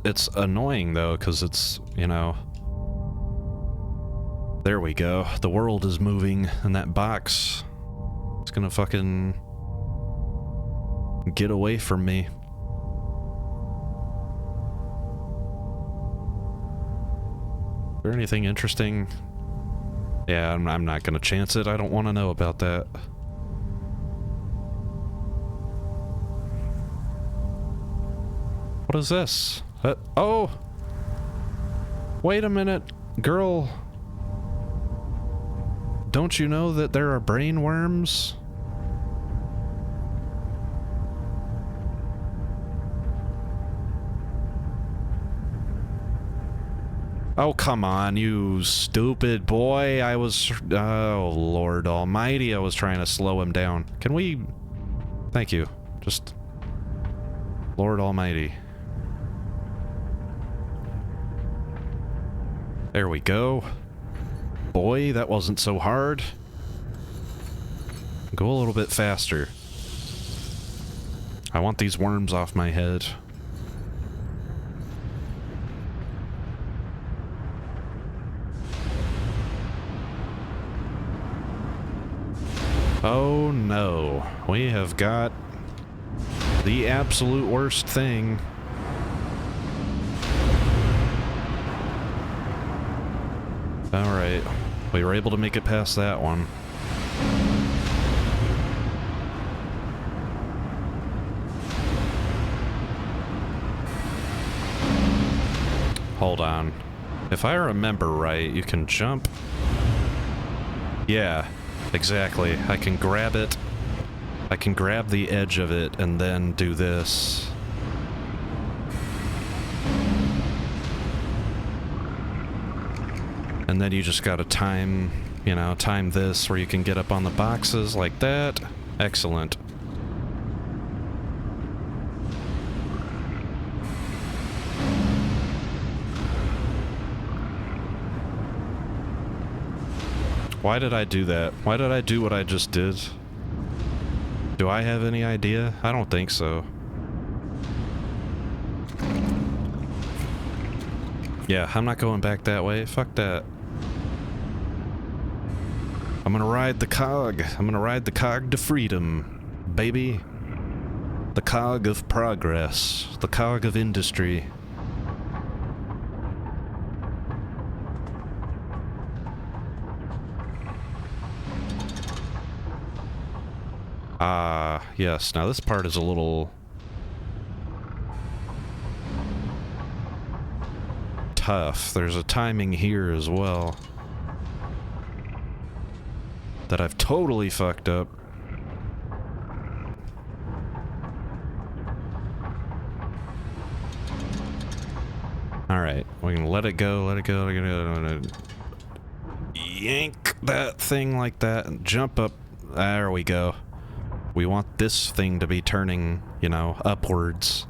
It's annoying though, because it's, you know... There we go. The world is moving, and that box... It's gonna fucking... get away from me. Is there anything interesting? Yeah, I'm not gonna chance it. I don't want to know about that. What is this? Oh! Wait a minute, girl. Don't you know that there are brain worms? Oh, come on, you stupid boy. I was... Oh, Lord Almighty, I was trying to slow him down. Can we... Thank you. Just... Lord Almighty. There we go. Boy, that wasn't so hard. Go a little bit faster. I want these worms off my head. Oh no, we have got the absolute worst thing. Alright, we were able to make it past that one. Hold on. If I remember right, you can jump. Yeah, exactly. I can grab it. I can grab the edge of it and then do this. And then you just gotta time, you know, time this where you can get up on the boxes like that. Excellent. Why did I do that? Why did I do what I just did? Do I have any idea? I don't think so. Yeah, I'm not going back that way. Fuck that. I'm gonna ride the cog. I'm gonna ride the cog to freedom, baby. The cog of progress. The cog of industry. Ah, yes. Now this part is a little... tough. There's a timing here as well that I've totally fucked up. Alright, we can let it go, let it go, let it go. yank that thing like that and jump up. There we go. We want this thing to be turning, you know, upwards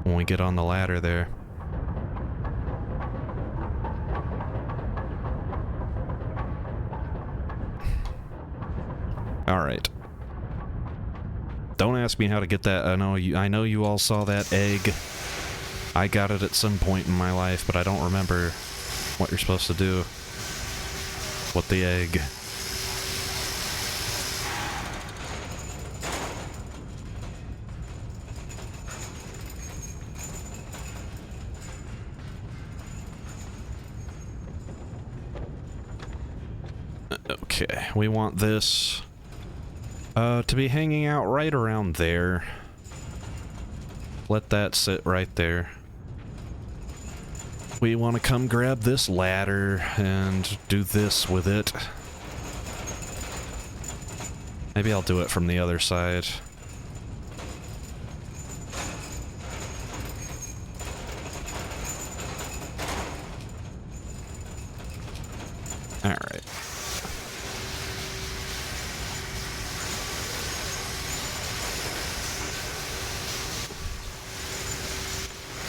when we get on the ladder there. Alright. Don't ask me how to get that. I know you all saw that egg. I got it at some point in my life, but I don't remember what you're supposed to do with the egg. Okay, we want this to be hanging out right around there. Let that sit right there. We want to come grab this ladder and do this with it. Maybe I'll do it from the other side. Alright.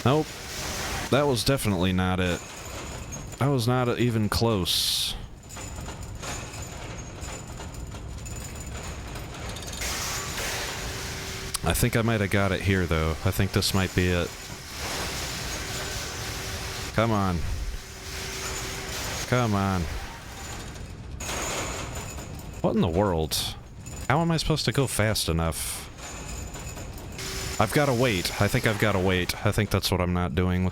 Nope. That was definitely not it. That was not even close. I think I might have got it here, though. I think this might be it. Come on. Come on. What in the world? How am I supposed to go fast enough? I've got to wait. I think I've got to wait. I think that's what I'm not doing.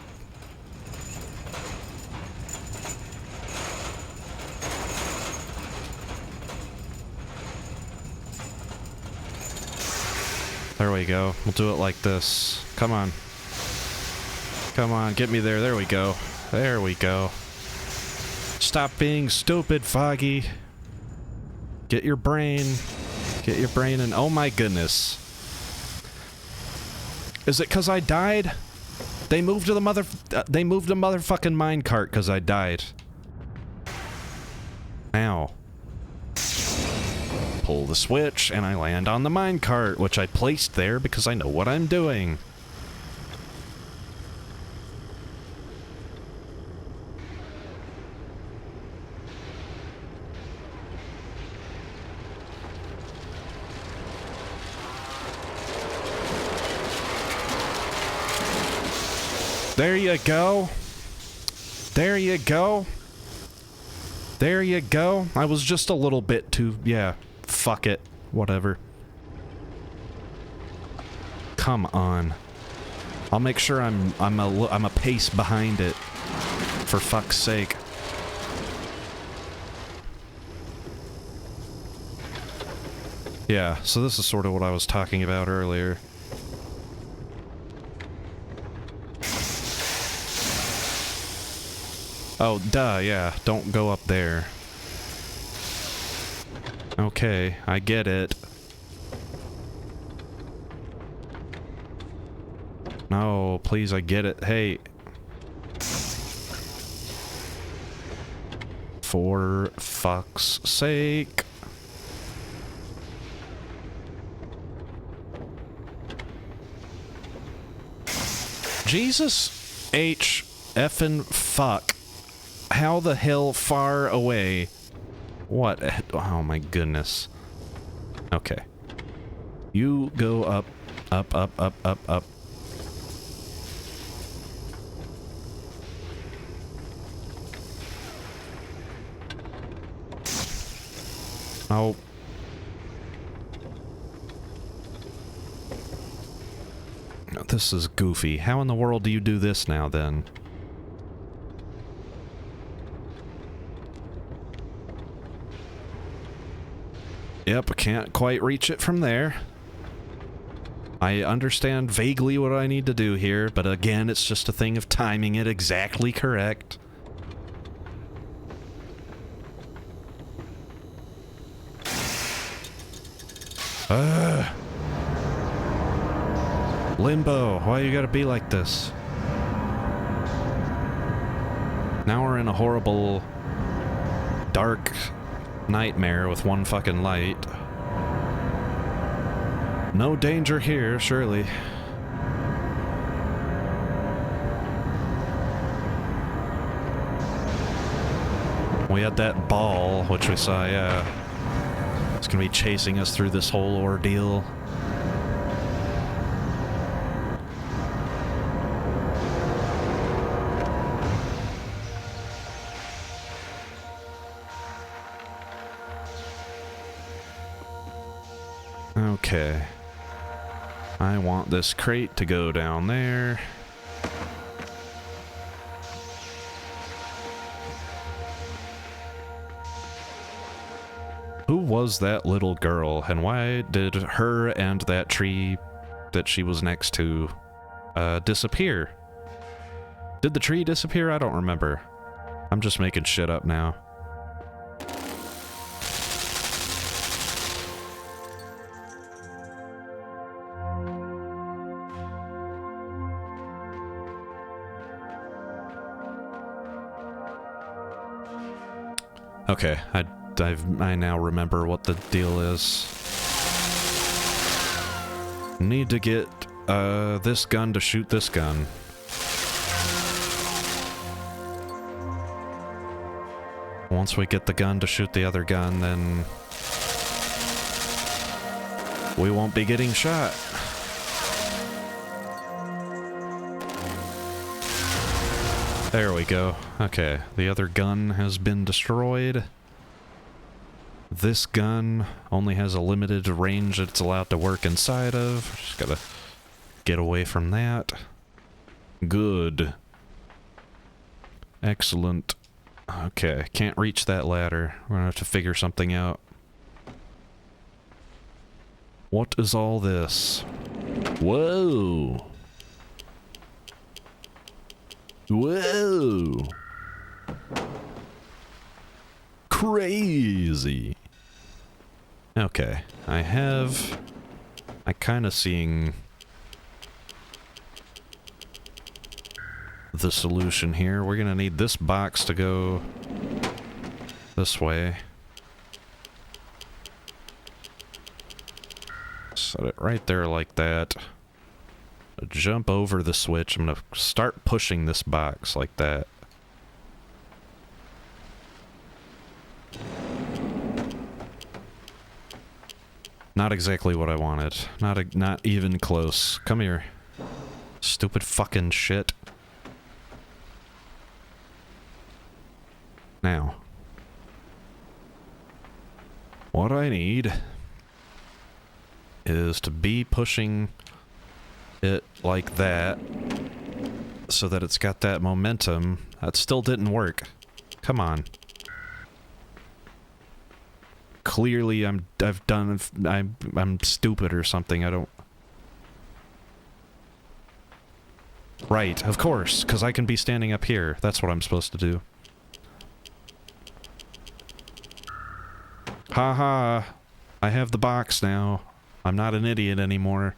There we go. We'll do it like this. Come on. Come on, get me there. There we go. There we go. Stop being stupid, Foggy. Get your brain. Get your brain in. Oh my goodness. Is it because I died? They moved to the motherfucking minecart because I died. Now. Pull the switch and I land on the minecart, which I placed there because I know what I'm doing. There you go. There you go. There you go. I was just a little bit too... yeah. Fuck it. Whatever. Come on. I'll make sure I'm a pace behind it. For fuck's sake. Yeah, so this is sort of what I was talking about earlier. Oh, duh, yeah. Don't go up there. Okay, I get it. No, please, I get it. Hey. For fuck's sake. Jesus H effing fuck. How the hell far away? What? Oh my goodness. Okay. You go up, up, up, up, up, up. Oh. This is goofy. How in the world do you do this now, then? Yep, I can't quite reach it from there. I understand vaguely what I need to do here, but again, it's just a thing of timing it exactly correct. Limbo, why you gotta be like this? Now we're in a horrible dark nightmare with one fucking light. No danger here, surely. We had that ball, which we saw, yeah. It's gonna be chasing us through this whole ordeal. Okay. I want this crate to go down there. Who was that little girl, and why did her and that tree that she was next to disappear? Did the tree disappear? I don't remember. I'm just making shit up now. Okay, I now remember what the deal is. Need to get this gun to shoot this gun. Once we get the gun to shoot the other gun, then we won't be getting shot. There we go. Okay, the other gun has been destroyed. This gun only has a limited range it's allowed to work inside of. Just gotta get away from that. Good. Excellent. Okay, can't reach that ladder. We're gonna have to figure something out. What is all this? Whoa! Whoa! Crazy! Okay, I kinda seeing the solution here. We're gonna need this box to go this way. Set it right there like that. Jump over the switch. I'm gonna start pushing this box like that. Not exactly what I wanted. Not even close. Come here. Stupid fucking shit. Now. What I need is to be pushing it like that so that it's got that momentum. That still didn't work. Come on. Clearly I'm stupid or something. I don't... Right, of course, because I can be standing up here. That's what I'm supposed to do. Haha. I have the box now. I'm not an idiot anymore.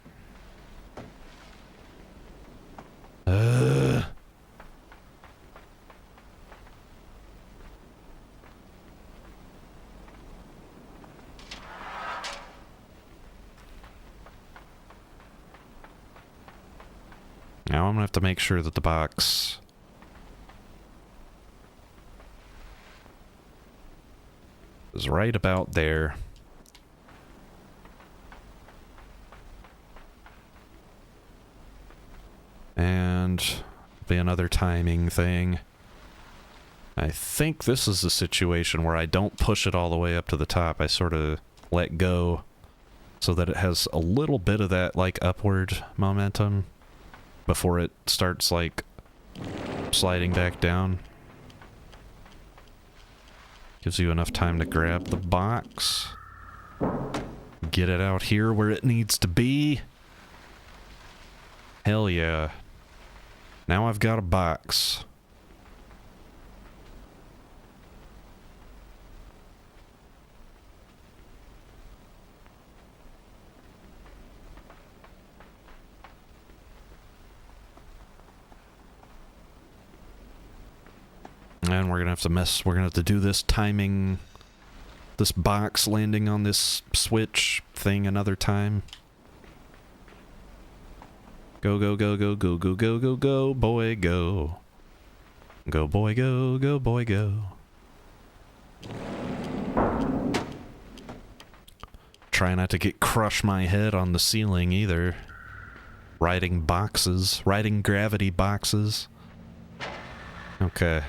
Now I'm gonna have to make sure that the box is right about there. And be another timing thing. I think this is the situation where I don't push it all the way up to the top. I sort of let go so that it has a little bit of that, like, upward momentum before it starts, like, sliding back down. Gives you enough time to grab the box. Get it out here where it needs to be. Hell yeah. Now I've got a box. And we're gonna have to do this timing, this box landing on this switch thing another time. Go, go, go, go, go, go, go, go, go, boy, go. Go, boy, go, boy, go. Try not to crush my head on the ceiling either. Riding gravity boxes. Okay.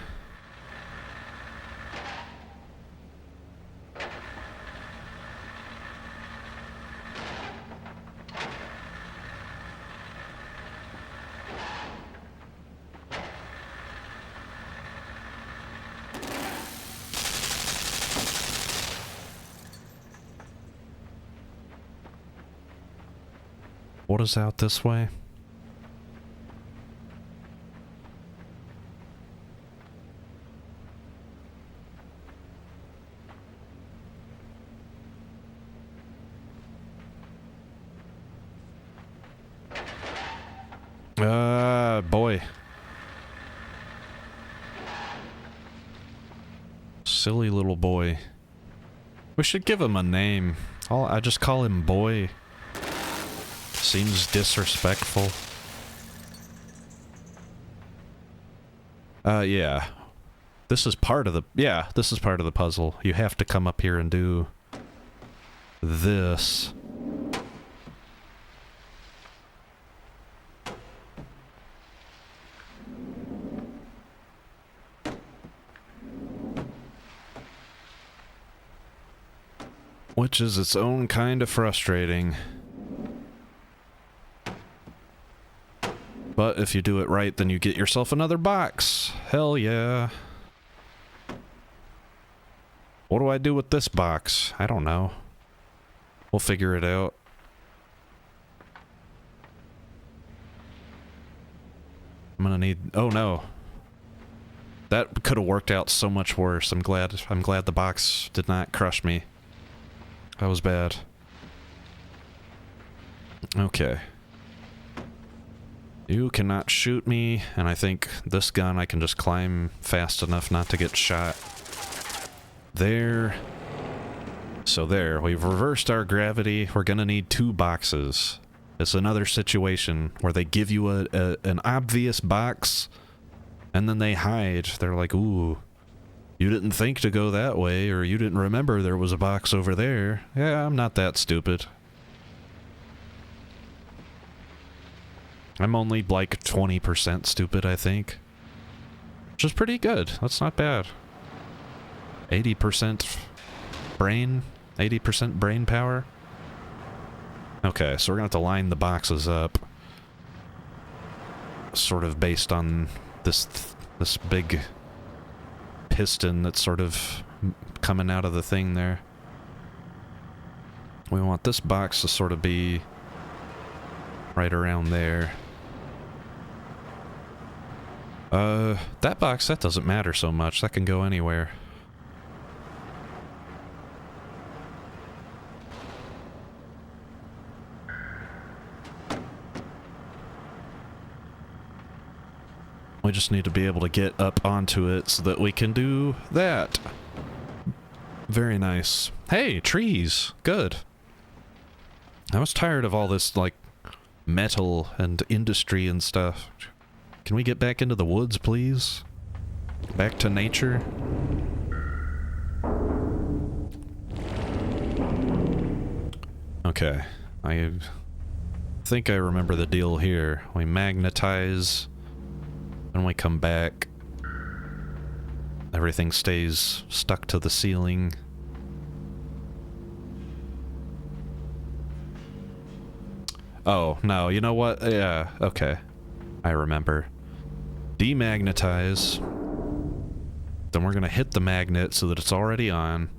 What is out this way? Boy. Silly little boy. We should give him a name. I just call him Boy. Seems disrespectful. Yeah. This is part of the puzzle. You have to come up here and do this. Which is its own kind of frustrating. But if you do it right, then you get yourself another box. Hell yeah. What do I do with this box? I don't know. We'll figure it out. I'm gonna need... Oh no. That could have worked out so much worse. I'm glad the box did not crush me. That was bad. Okay. You cannot shoot me, and I think this gun I can just climb fast enough not to get shot. There. So there, we've reversed our gravity. We're gonna need 2 boxes. It's another situation where they give you an obvious box, and then they hide. They're like, ooh, you didn't think to go that way, or you didn't remember there was a box over there. Yeah, I'm not that stupid. I'm only like 20% stupid, I think. Which is pretty good. That's not bad. 80% brain? 80% brain power? Okay, so we're gonna have to line the boxes up. Sort of based on this big piston that's sort of coming out of the thing there. We want this box to sort of be right around there. That box, that doesn't matter so much. That can go anywhere. We just need to be able to get up onto it so that we can do that. Very nice. Hey, trees! Good. I was tired of all this, like, metal and industry and stuff. Can we get back into the woods, please? Back to nature? Okay. I think I remember the deal here. We magnetize, and we come back. Everything stays stuck to the ceiling. Oh, no, you know what? Yeah, okay. I remember. Demagnetize. Then we're gonna hit the magnet so that it's already on.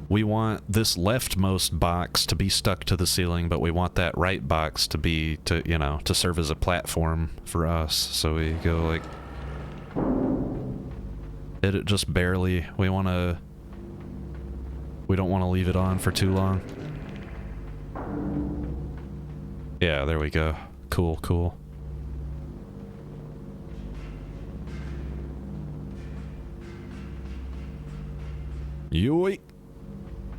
We want this leftmost box to be stuck to the ceiling, but we want that right box to be, you know, to serve as a platform for us. So we go like... Hit it just barely. We don't want to leave it on for too long. Yeah, there we go. Cool, cool. Yoink!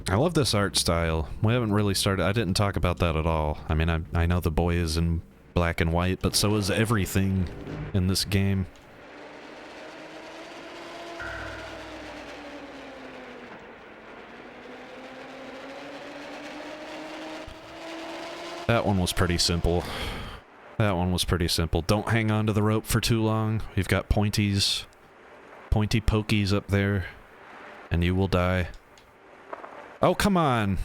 I love this art style. We haven't really started... I didn't talk about that at all. I mean, I know the boy is in black and white, but so is everything in this game. That one was pretty simple. That one was pretty simple. Don't hang on to the rope for too long. You've got pointies. Pointy pokies up there. And you will die. Oh, come on!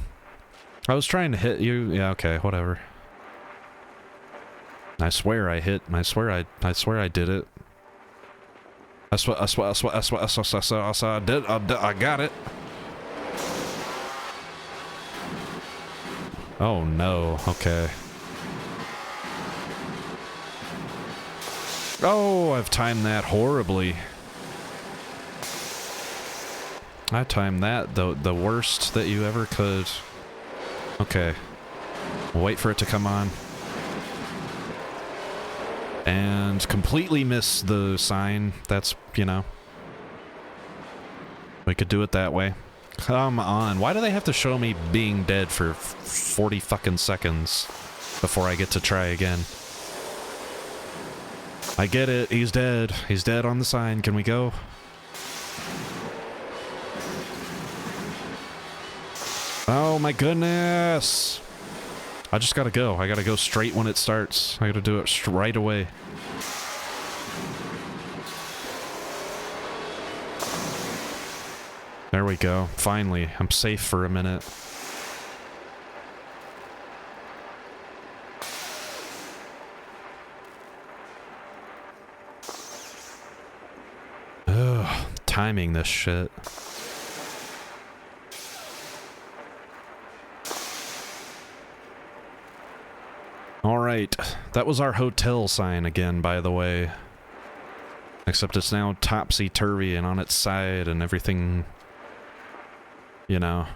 I was trying to hit you. Yeah, okay, whatever. I swear I hit. I swear I did it. I did. I got it. Oh no, okay. Oh, I've timed that horribly. I timed that the worst that you ever could. Okay. We'll wait for it to come on. And completely miss the sign. That's, you know. We could do it that way. Come on. Why do they have to show me being dead for 40 fucking seconds before I get to try again? I get it. He's dead. He's dead on the sign. Can we go? Oh my goodness. I just gotta go. I gotta go straight when it starts. I gotta do it right away. There we go. Finally. I'm safe for a minute. Ugh. Timing this shit. Alright. That was our hotel sign again, by the way. Except it's now topsy-turvy and on its side and everything... You know.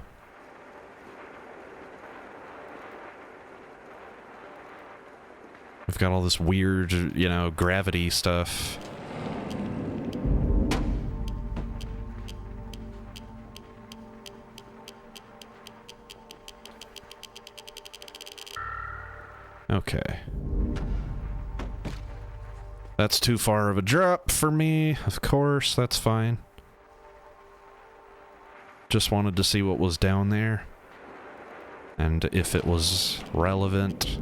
We've got all this weird, you know, gravity stuff. Okay. That's too far of a drop for me, of course, that's fine. Just wanted to see what was down there. And if it was relevant.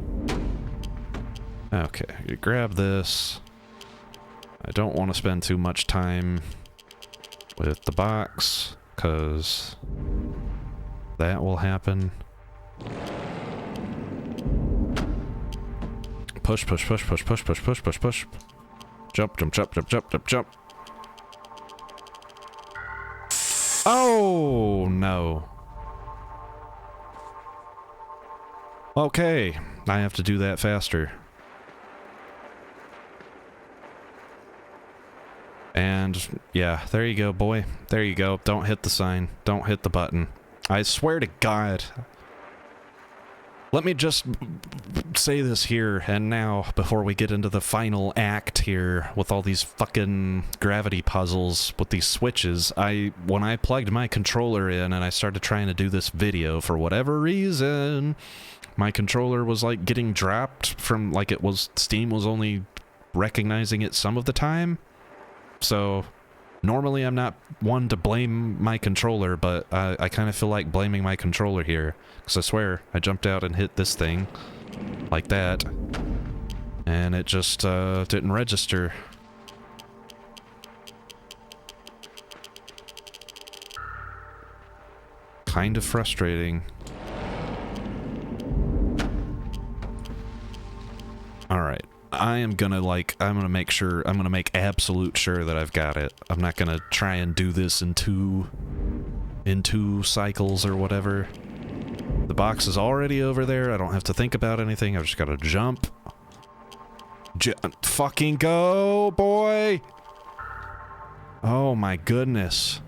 Okay, you grab this. I don't want to spend too much time with the box, because that will happen. Push, push, push, push, push, push, push, push, push. Jump, jump, jump, jump, jump, jump, jump. Oh, no. Okay, I have to do that faster. And, yeah, there you go, boy. There you go. Don't hit the sign. Don't hit the button. I swear to God. Let me just say this here and now before we get into the final act here with all these fucking gravity puzzles with these switches. When I plugged my controller in and I started trying to do this video, for whatever reason, my controller was like getting dropped from, like, it was, Steam was only recognizing it some of the time. So normally I'm not one to blame my controller, but I kind of feel like blaming my controller here. Because I swear, I jumped out and hit this thing. Like that. And it just didn't register. Kind of frustrating. Alright. I'm gonna make sure, I'm gonna make absolute sure that I've got it. I'm not gonna try and do this in two cycles or whatever. The box is already over there. I don't have to think about anything. I've just gotta jump. Fucking go, boy! Oh my goodness.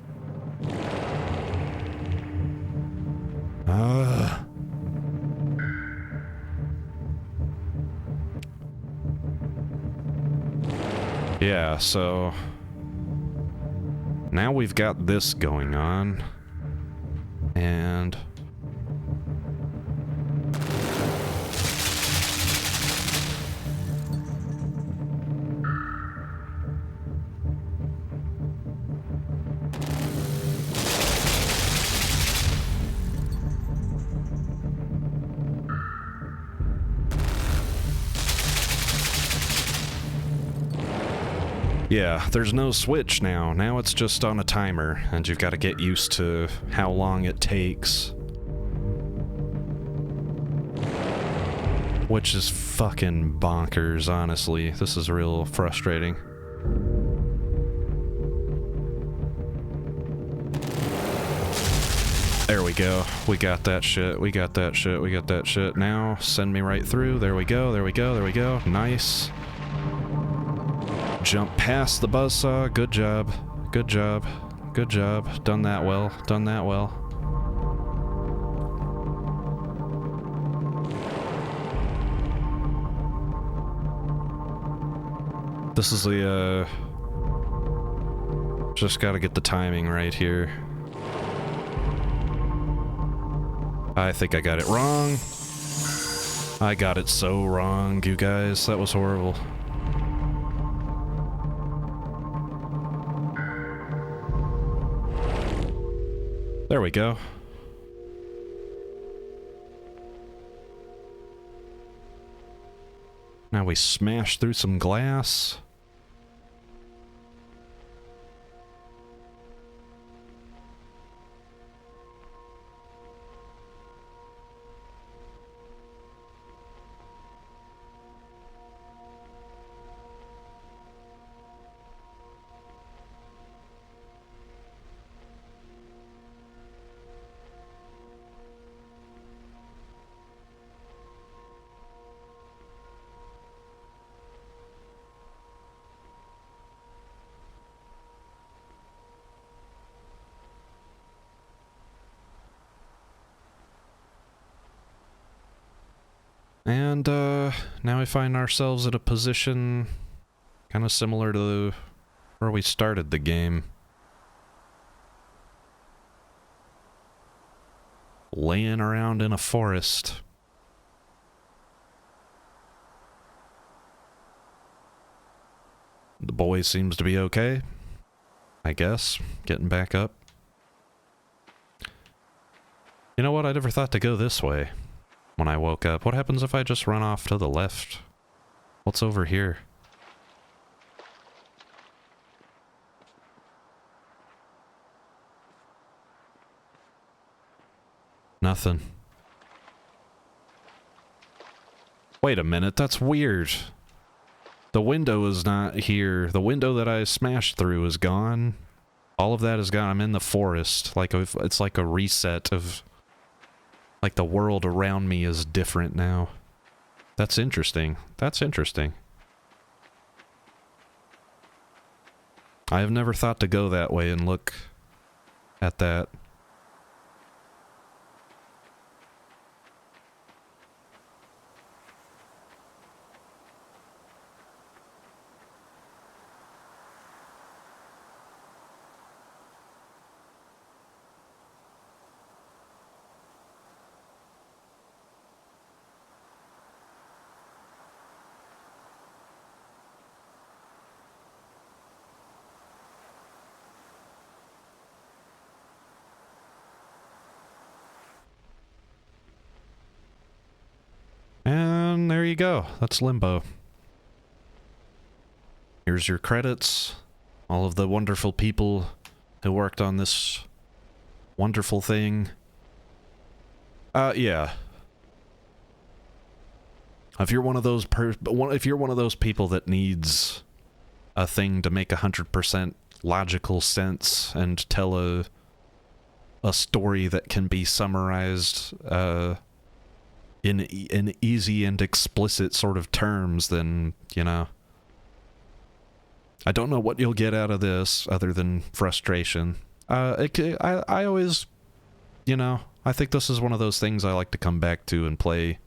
Ugh. Yeah, so now we've got this going on. And... yeah, there's no switch now. Now it's just on a timer, and you've got to get used to how long it takes. Which is fucking bonkers, honestly. This is real frustrating. There we go. We got that shit. We got that shit. We got that shit. Now, send me right through. There we go. There we go. There we go. Nice. Jump past the buzzsaw. Good job. Good job. Good job. Done that well. Done that well. This is the, just gotta get the timing right here. I think I got it wrong. I got it so wrong, you guys. That was horrible. There we go. Now we smash through some glass. And, now we find ourselves in a position kind of similar to where we started the game. Laying around in a forest. The boy seems to be okay, I guess, getting back up. You know what, I never thought to go this way. When I woke up, what happens if I just run off to the left? What's over here? Nothing. Wait a minute, that's weird. The window is not here. The window that I smashed through is gone. All of that is gone. I'm in the forest. Like, it's like a reset of... Like, the world around me is different now. That's interesting. That's interesting. I have never thought to go that way and look at that. And there you go. That's Limbo. Here's your credits. All of the wonderful people who worked on this wonderful thing. Yeah. If you're one of those people that needs a thing to make 100% logical sense and tell a story that can be summarized in easy and explicit sort of terms, then, you know, I don't know what you'll get out of this other than frustration. I always, you know, I think this is one of those things I like to come back to and play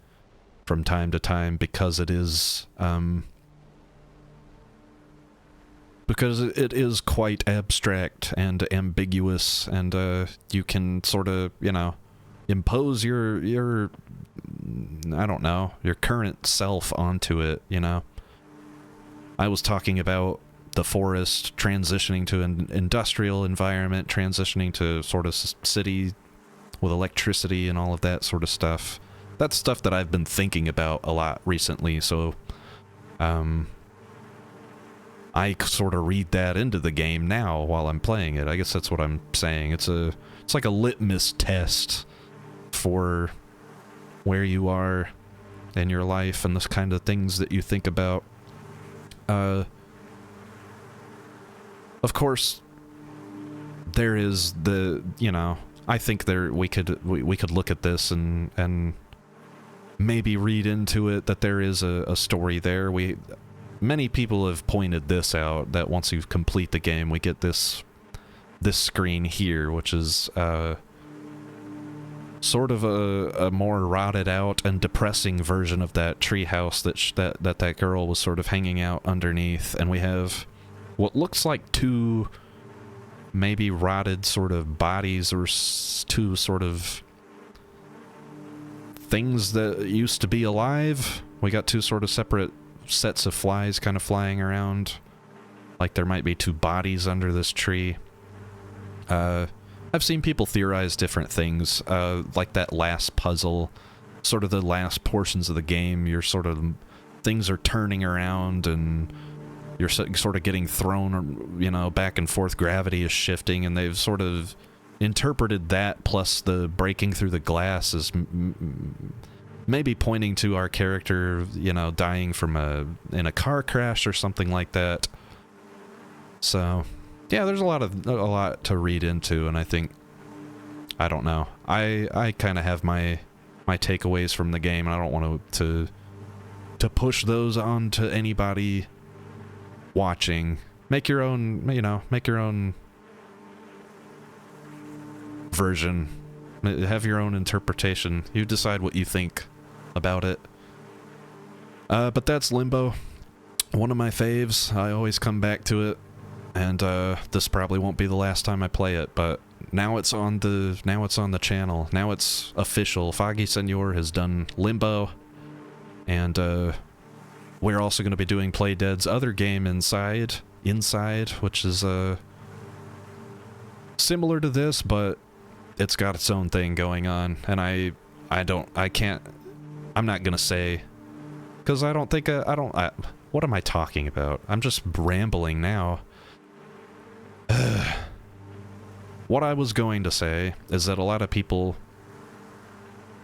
from time to time because it is, because it is quite abstract and ambiguous, and you can sort of, you know, impose your I don't know, your current self onto it, you know. I was talking about the forest transitioning to an industrial environment, transitioning to sort of city with electricity and all of that sort of stuff. That's stuff that I've been thinking about a lot recently, so I sort of read that into the game now while I'm playing it. I guess that's what I'm saying. It's like a litmus test for where you are in your life and the kind of things that you think about. Of course, there is the, you know, I think we could look at this and maybe read into it that there is a story there. Many people have pointed this out, that once you complete the game, we get this screen here, which is sort of a more rotted out and depressing version of that treehouse that girl was sort of hanging out underneath, and we have what looks like two maybe rotted sort of bodies, or two sort of things that used to be alive. We got two sort of separate sets of flies kind of flying around, like there might be two bodies under this tree. I've seen people theorize different things, like that last puzzle, sort of the last portions of the game, you're sort of, things are turning around and you're sort of getting thrown, you know, back and forth, gravity is shifting, and they've sort of interpreted that plus the breaking through the glass as maybe pointing to our character, you know, dying in a car crash or something like that. So yeah, there's a lot to read into, and I think, I don't know, I kind of have my takeaways from the game, and I don't want to push those on to anybody watching. Make your own, you know, make your own version, have your own interpretation, you decide what you think about it. But that's Limbo, one of my faves. I always come back to it. And this probably won't be the last time I play it, but now it's on the channel. Now it's official. Foggyseñor has done Limbo, and we're also going to be doing Playdead's other game, Inside, which is similar to this, but it's got its own thing going on. And I'm not gonna say, because I don't think what am I talking about? I'm just rambling now. What I was going to say is that a lot of people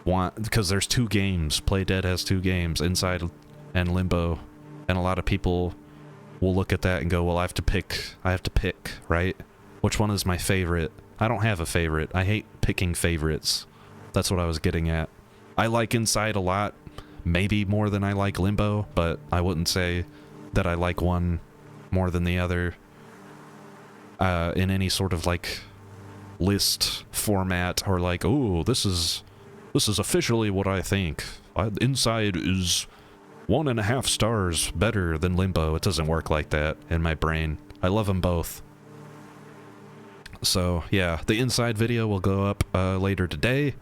because there's two games, Playdead has two games, Inside and Limbo, and a lot of people will look at that and go, well, I have to pick, right? Which one is my favorite? I don't have a favorite. I hate picking favorites. That's what I was getting at. I like Inside a lot, maybe more than I like Limbo, but I wouldn't say that I like one more than the other. In any sort of like list format, or like, oh, this is officially what I think. Inside is 1.5 stars better than Limbo. It doesn't work like that in my brain. I love them both. So yeah, the Inside video will go up later today,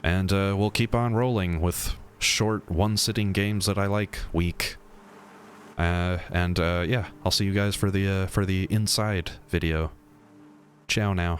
and we'll keep on rolling with short one-sitting games that I like week. Yeah, I'll see you guys for the Inside video. Ciao now.